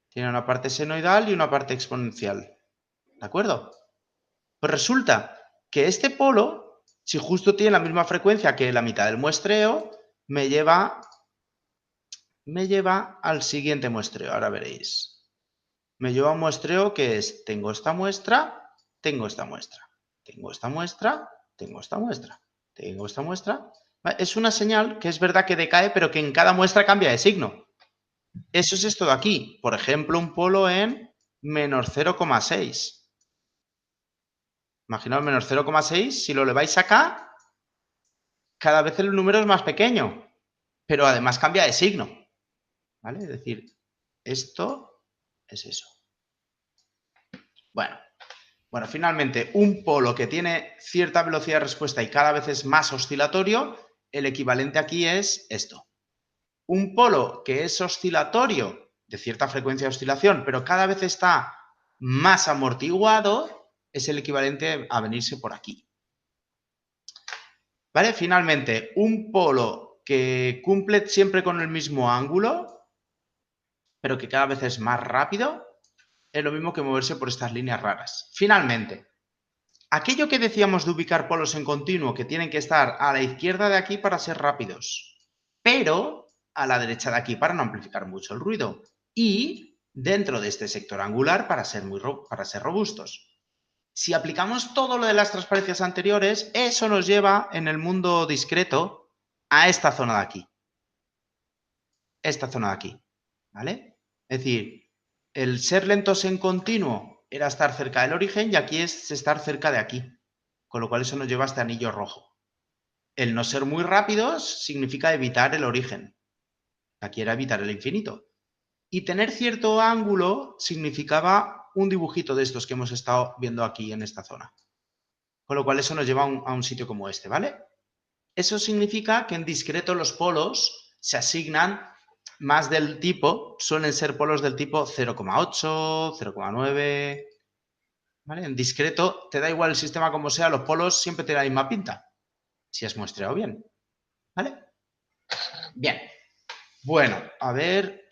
Tiene una parte senoidal y una parte exponencial. ¿De acuerdo? Pues resulta que este polo, si justo tiene la misma frecuencia que la mitad del muestreo, me lleva al siguiente muestreo. Ahora veréis. Me lleva a un muestreo que es, tengo esta muestra tengo esta muestra. Tengo esta muestra, tengo esta muestra, tengo esta muestra. Es una señal que es verdad que decae, pero que en cada muestra cambia de signo. Eso es esto de aquí. Por ejemplo, un polo en menos 0,6. Imaginaos menos 0,6. Si lo eleváis acá, cada vez el número es más pequeño. Pero además cambia de signo. ¿Vale? Es decir, esto es eso. Bueno, finalmente, un polo que tiene cierta velocidad de respuesta y cada vez es más oscilatorio, el equivalente aquí es esto. Un polo que es oscilatorio, de cierta frecuencia de oscilación, pero cada vez está más amortiguado, es el equivalente a venirse por aquí. ¿Vale? Finalmente, un polo que cumple siempre con el mismo ángulo, pero que cada vez es más rápido, es lo mismo que moverse por estas líneas raras. Finalmente, aquello que decíamos de ubicar polos en continuo, que tienen que estar a la izquierda de aquí para ser rápidos, pero a la derecha de aquí para no amplificar mucho el ruido, y dentro de este sector angular para ser robustos. Si aplicamos todo lo de las transparencias anteriores, eso nos lleva en el mundo discreto a esta zona de aquí. Esta zona de aquí, ¿vale? Es decir, el ser lentos en continuo era estar cerca del origen y aquí es estar cerca de aquí. Con lo cual eso nos lleva a este anillo rojo. El no ser muy rápidos significa evitar el origen. Aquí era evitar el infinito. Y tener cierto ángulo significaba un dibujito de estos que hemos estado viendo aquí en esta zona. Con lo cual eso nos lleva a un sitio como este, ¿vale? Eso significa que en discreto los polos se asignan más del tipo, suelen ser polos del tipo 0,8, 0,9... ¿Vale? En discreto, te da igual el sistema como sea, los polos siempre tienen la misma pinta, si has muestreado bien. ¿Vale? Bien. Bueno, a ver...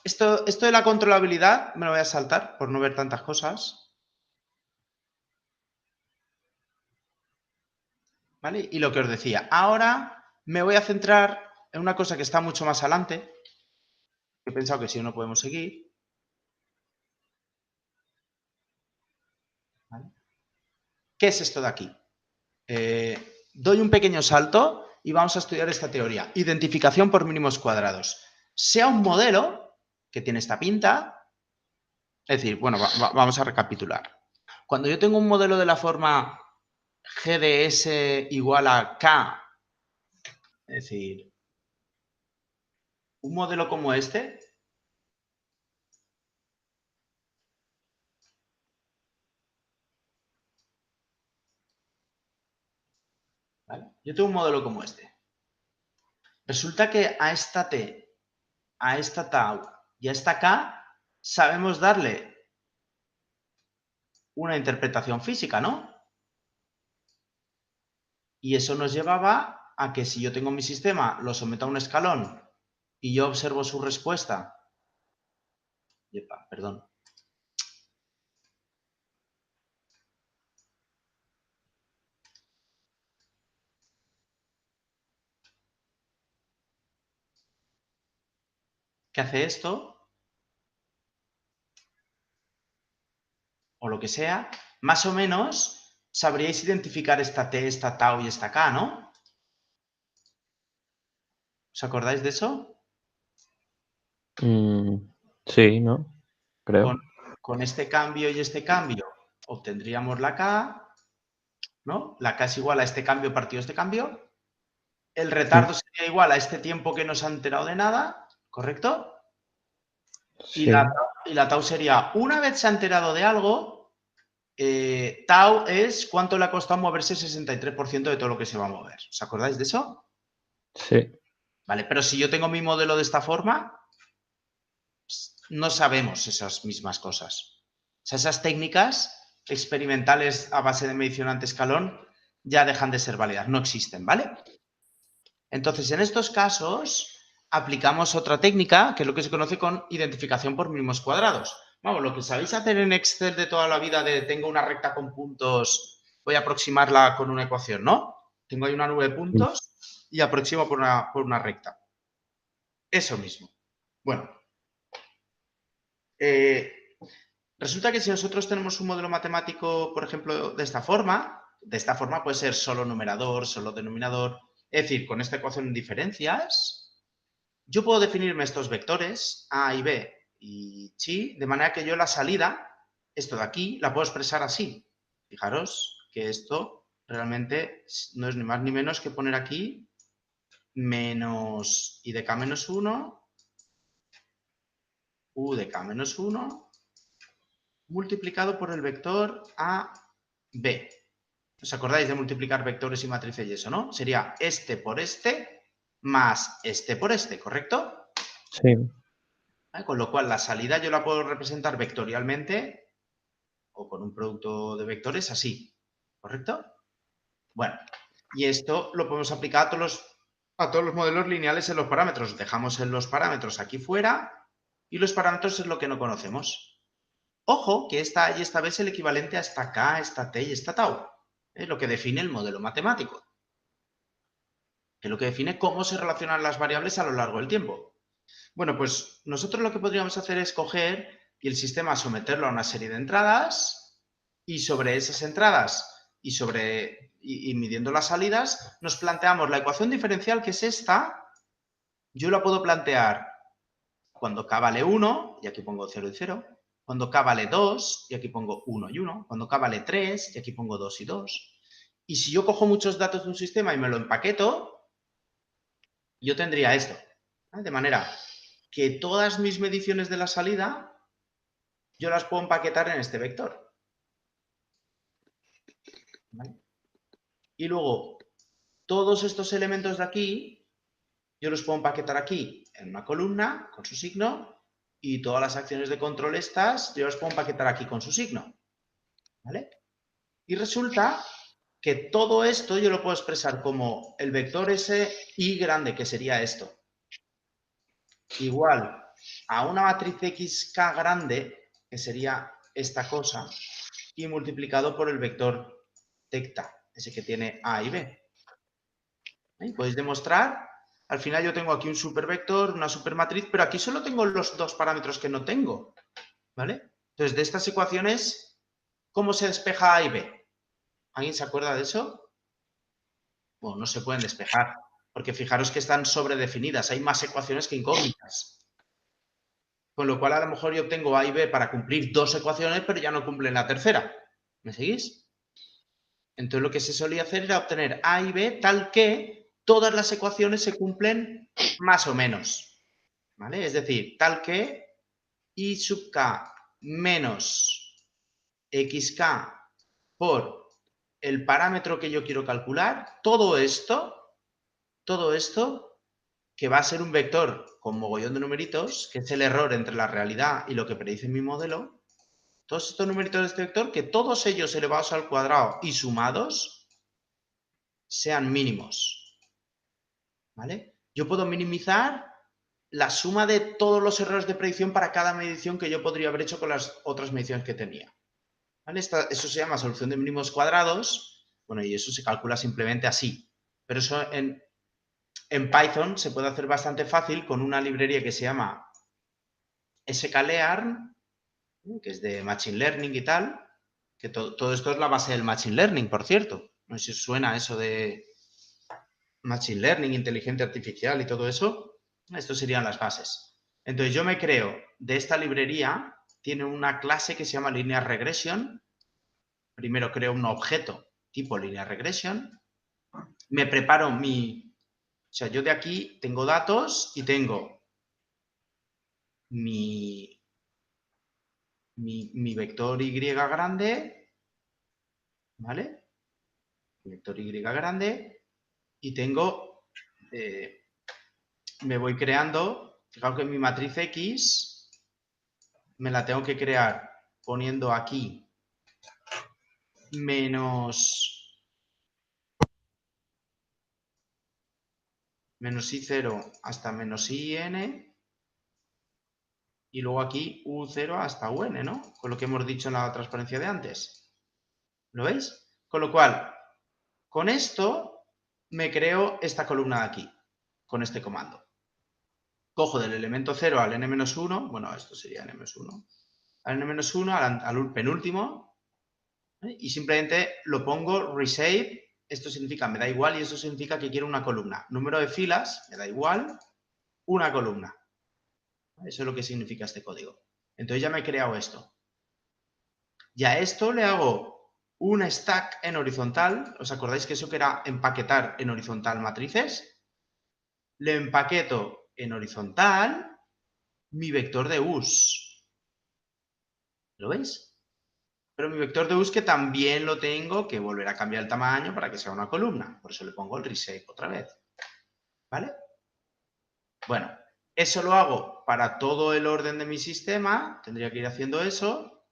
Esto de la controlabilidad me lo voy a saltar por no ver tantas cosas. ¿Vale? Y lo que os decía, ahora me voy a centrar en una cosa que está mucho más adelante. He pensado que si no podemos seguir. ¿Vale? ¿Qué es esto de aquí? Doy un pequeño salto y vamos a estudiar esta teoría. Identificación por mínimos cuadrados. Sea un modelo que tiene esta pinta. Es decir, bueno, vamos a recapitular. Cuando yo tengo un modelo de la forma GDS igual a K, es decir, un modelo como este, ¿vale? Yo tengo un modelo como este. Resulta que a esta T, a esta tau y a esta K sabemos darle una interpretación física, ¿no? Y eso nos llevaba a que si yo tengo mi sistema, lo someto a un escalón y yo observo su respuesta. Perdón. ¿Qué hace esto? O lo que sea, más o menos sabríais identificar esta T, esta tau y esta K, ¿no? ¿Os acordáis de eso? Sí, ¿no? Creo. Con este cambio y este cambio obtendríamos la K, ¿no? La K es igual a este cambio partido este cambio. El retardo sería igual a este tiempo que no se ha enterado de nada, ¿correcto? Sí. Y la tau sería, una vez se ha enterado de algo, tau es cuánto le ha costado moverse el 63% de todo lo que se va a mover. ¿Os acordáis de eso? Sí. Vale, pero si yo tengo mi modelo de esta forma, no sabemos esas mismas cosas. O sea, esas técnicas experimentales a base de medición ante escalón ya dejan de ser válidas, no existen, ¿vale? Entonces, en estos casos, aplicamos otra técnica, que es lo que se conoce con identificación por mínimos cuadrados. Vamos, lo que sabéis hacer en Excel de toda la vida de tengo una recta con puntos, voy a aproximarla con una ecuación, ¿no? Tengo ahí una nube de puntos y aproximo por una recta. Eso mismo. Bueno. Resulta que si nosotros tenemos un modelo matemático, por ejemplo, de esta forma puede ser solo numerador, solo denominador. Es decir, con esta ecuación en diferencias, yo puedo definirme estos vectores, A y B y chi, de manera que yo la salida, esto de aquí, la puedo expresar así. Fijaros que esto realmente no es ni más ni menos que poner aquí menos i de k menos 1, u de k menos 1, multiplicado por el vector AB. ¿Os acordáis de multiplicar vectores y matrices y eso, no? Sería este por este más este por este, ¿correcto? Sí. Con lo cual la salida yo la puedo representar vectorialmente o con un producto de vectores así, ¿correcto? Bueno, y esto lo podemos aplicar a todos los modelos lineales en los parámetros. Dejamos en los parámetros aquí fuera y los parámetros es lo que no conocemos. Ojo que esta A y esta B es el equivalente a esta K, esta T y esta tau. Es lo que define el modelo matemático. Es lo que define cómo se relacionan las variables a lo largo del tiempo. Bueno, pues nosotros lo que podríamos hacer es coger y el sistema someterlo a una serie de entradas y sobre esas entradas y midiendo las salidas nos planteamos la ecuación diferencial que es esta. Yo la puedo plantear cuando k vale 1 y aquí pongo 0 y 0, cuando k vale 2 y aquí pongo 1 y 1, cuando k vale 3 y aquí pongo 2 y 2. Y si yo cojo muchos datos de un sistema y me lo empaqueto, yo tendría esto. De manera que todas mis mediciones de la salida yo las puedo empaquetar en este vector. ¿Vale? Y luego, todos estos elementos de aquí, yo los puedo empaquetar aquí en una columna con su signo y todas las acciones de control estas, yo las puedo empaquetar aquí con su signo. ¿Vale? Y resulta que todo esto yo lo puedo expresar como el vector ese y grande, que sería esto, igual a una matriz xk grande, que sería esta cosa, y multiplicado por el vector tecta, ese que tiene A y B. ¿Y podéis demostrar? Al final yo tengo aquí un supervector, una supermatriz, pero aquí solo tengo los dos parámetros que no tengo. ¿Vale? Entonces, de estas ecuaciones, ¿cómo se despeja A y B? ¿Alguien se acuerda de eso? Bueno, no se pueden despejar, porque fijaros que están sobredefinidas. Hay más ecuaciones que incógnitas. Con lo cual, a lo mejor yo obtengo A y B para cumplir dos ecuaciones, pero ya no cumplen la tercera. ¿Me seguís? Entonces, lo que se solía hacer era obtener A y B tal que todas las ecuaciones se cumplen más o menos. ¿Vale? Es decir, tal que I sub k menos xk por el parámetro que yo quiero calcular, todo esto, que va a ser un vector con mogollón de numeritos, que es el error entre la realidad y lo que predice mi modelo, todos estos numeritos de este vector, que todos ellos elevados al cuadrado y sumados sean mínimos. ¿Vale? Yo puedo minimizar la suma de todos los errores de predicción para cada medición que yo podría haber hecho con las otras mediciones que tenía. ¿Vale? Eso se llama solución de mínimos cuadrados. Bueno, y eso se calcula simplemente así. Pero eso en Python se puede hacer bastante fácil con una librería que se llama sklearn, que es de Machine Learning y tal, que todo esto es la base del Machine Learning, por cierto. No sé si os suena eso de Machine Learning, inteligencia artificial y todo eso. Estos serían las bases. Entonces yo me creo de esta librería, tiene una clase que se llama Linear Regression. Primero creo un objeto tipo Linear Regression. Me preparo o sea, yo de aquí tengo datos y tengo mi vector Y grande, ¿vale? Mi vector Y grande y tengo, me voy creando, fijaos que mi matriz X me la tengo que crear poniendo aquí menos I0 hasta menos IN y luego aquí U0 hasta UN, ¿no? Con lo que hemos dicho en la transparencia de antes. ¿Lo veis? Con lo cual, con esto me creo esta columna de aquí, con este comando. Cojo del elemento 0 al n-1, bueno, esto sería n-1, al n-1, al penúltimo, ¿vale? Y simplemente lo pongo reshape. Esto significa me da igual y eso significa que quiero una columna. Número de filas, me da igual, una columna. Eso es lo que significa este código. Entonces ya me he creado esto. Y a esto le hago un stack en horizontal. ¿Os acordáis que eso que era empaquetar en horizontal matrices? Le empaqueto en horizontal mi vector de us. ¿Lo veis? Pero mi vector de us que también lo tengo que volver a cambiar el tamaño para que sea una columna. Por eso le pongo el reshape otra vez. ¿Vale? Bueno, eso lo hago para todo el orden de mi sistema. Tendría que ir haciendo eso.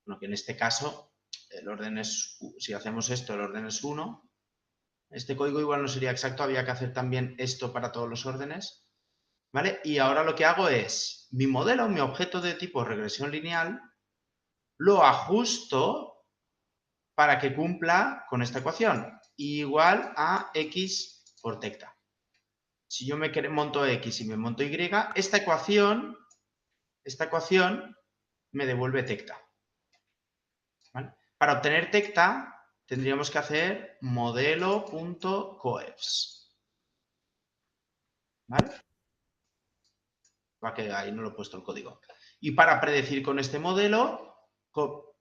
Bueno, que en este caso el orden es, si hacemos esto, el orden es 1. Este código igual no sería exacto, había que hacer también esto para todos los órdenes. ¿Vale? Y ahora lo que hago es, mi modelo, mi objeto de tipo regresión lineal, lo ajusto para que cumpla con esta ecuación, igual a x por tecta. Si yo me monto x y me monto y, esta ecuación me devuelve tecta. ¿Vale? Para obtener tecta tendríamos que hacer modelo.coefs. ¿Vale? Va que ahí no lo he puesto el código. Y para predecir con este modelo,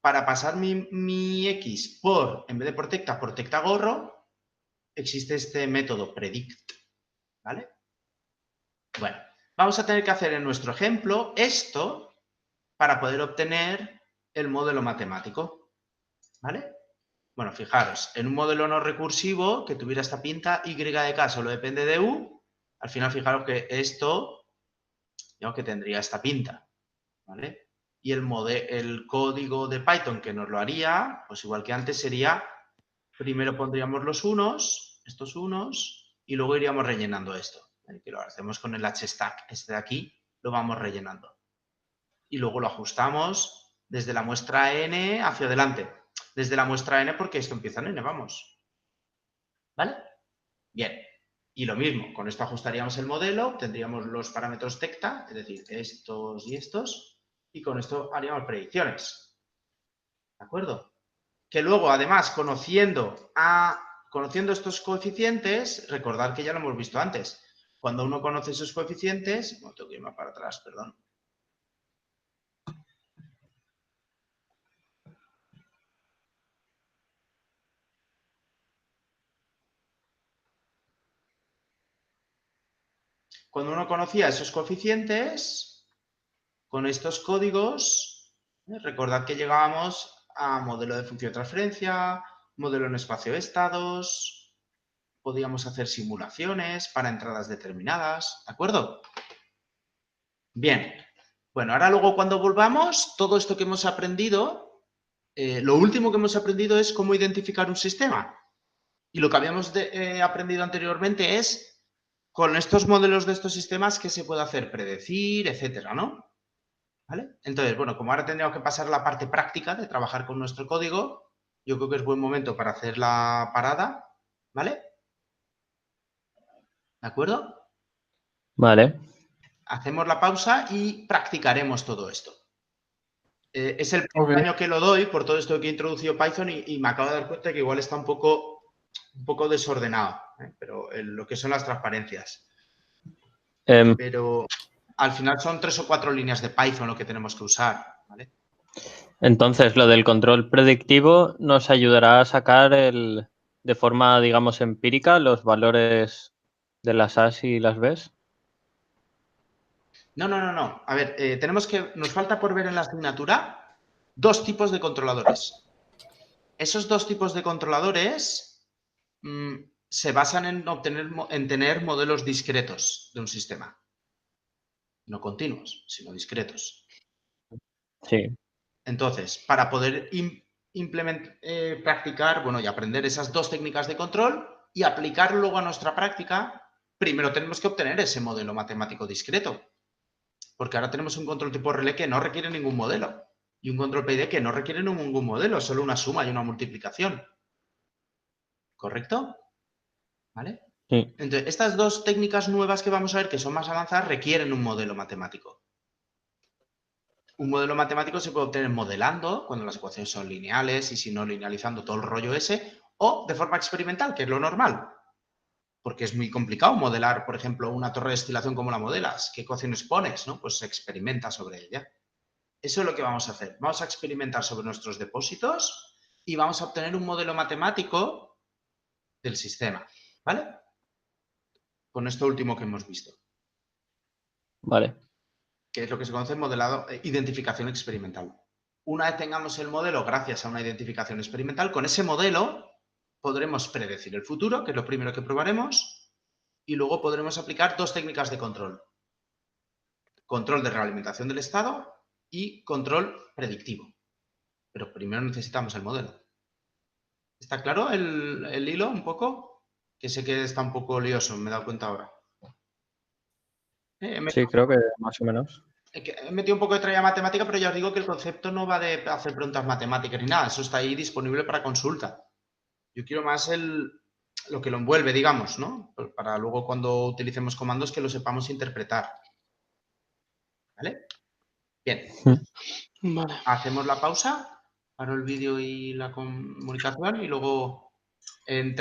para pasar mi x por, en vez de por tecta gorro, existe este método predict. ¿Vale? Bueno, vamos a tener que hacer en nuestro ejemplo esto para poder obtener el modelo matemático. ¿Vale? Bueno, fijaros, en un modelo no recursivo que tuviera esta pinta, y de k solo depende de u, al final fijaros que esto, digamos que tendría esta pinta, ¿vale? Y el código de Python que nos lo haría, pues igual que antes sería, primero pondríamos los unos, estos unos, y luego iríamos rellenando esto. Que lo hacemos con el hstack, este de aquí, lo vamos rellenando. Y luego lo ajustamos desde la muestra n hacia adelante. Desde la muestra n porque esto empieza en n, vamos. ¿Vale? Bien. Y lo mismo, con esto ajustaríamos el modelo, tendríamos los parámetros tecta, es decir, estos y estos, y con esto haríamos predicciones. ¿De acuerdo? Que luego, además, conociendo estos coeficientes, recordad que ya lo hemos visto antes. Cuando uno conoce esos coeficientes, no tengo que irme para atrás, perdón. Cuando uno conocía esos coeficientes, con estos códigos, recordad que llegábamos a modelo de función de transferencia, modelo en espacio de estados, podíamos hacer simulaciones para entradas determinadas, ¿de acuerdo? Bien, bueno, ahora luego cuando volvamos, todo esto que hemos aprendido, lo último que hemos aprendido es cómo identificar un sistema. Y lo que habíamos aprendido anteriormente es con estos modelos de estos sistemas qué se puede hacer, predecir, etcétera, ¿no? ¿Vale? Entonces, bueno, como ahora tendríamos que pasar a la parte práctica de trabajar con nuestro código, yo creo que es buen momento para hacer la parada, ¿vale? ¿De acuerdo? Vale. Hacemos la pausa y practicaremos todo esto. Es el Ok. primer año que lo doy por todo esto que he introducido Python y me acabo de dar cuenta que igual está un poco desordenado, pero lo que son las transparencias. Pero al final son 3 o 4 líneas de Python lo que tenemos que usar, ¿vale? Entonces, lo del control predictivo nos ayudará a sacar de forma, digamos, empírica los valores de las A's y las B's. No. A ver, nos falta por ver en la asignatura 2 tipos de controladores. Esos 2 tipos de controladores se basan en tener modelos discretos de un sistema. No continuos, sino discretos. Sí. Entonces, para poder practicar, bueno, y aprender esas 2 técnicas de control y aplicarlo luego a nuestra práctica, primero tenemos que obtener ese modelo matemático discreto. Porque ahora tenemos un control tipo relé que no requiere ningún modelo. Y un control PID que no requiere ningún modelo, solo una suma y una multiplicación. ¿Correcto? ¿Vale? Sí. Entonces, estas 2 técnicas nuevas que vamos a ver, que son más avanzadas, requieren un modelo matemático. Un modelo matemático se puede obtener modelando, cuando las ecuaciones son lineales, y si no, linealizando todo el rollo ese, o de forma experimental, que es lo normal. Porque es muy complicado modelar, por ejemplo, una torre de destilación como la modelas. ¿Qué ecuaciones pones? ¿No? Pues se experimenta sobre ella. Eso es lo que vamos a hacer. Vamos a experimentar sobre nuestros depósitos y vamos a obtener un modelo matemático del sistema. ¿Vale? Con esto último que hemos visto. Vale. Que es lo que se conoce modelado, identificación experimental. Una vez tengamos el modelo, gracias a una identificación experimental, con ese modelo podremos predecir el futuro, que es lo primero que probaremos, y luego podremos aplicar dos técnicas de control. Control de realimentación del estado y control predictivo. Pero primero necesitamos el modelo. ¿Está claro el hilo un poco? Que sé que está un poco lioso, me he dado cuenta ahora. Sí, creo que más o menos. He metido un poco de tralla matemática, pero ya os digo que el concepto no va de hacer preguntas matemáticas ni nada. Eso está ahí disponible para consulta. Yo quiero más lo que lo envuelve, digamos, ¿no? Para luego cuando utilicemos comandos que lo sepamos interpretar. ¿Vale? Bien. Vale. Hacemos la pausa, paro el vídeo y la comunicación y luego en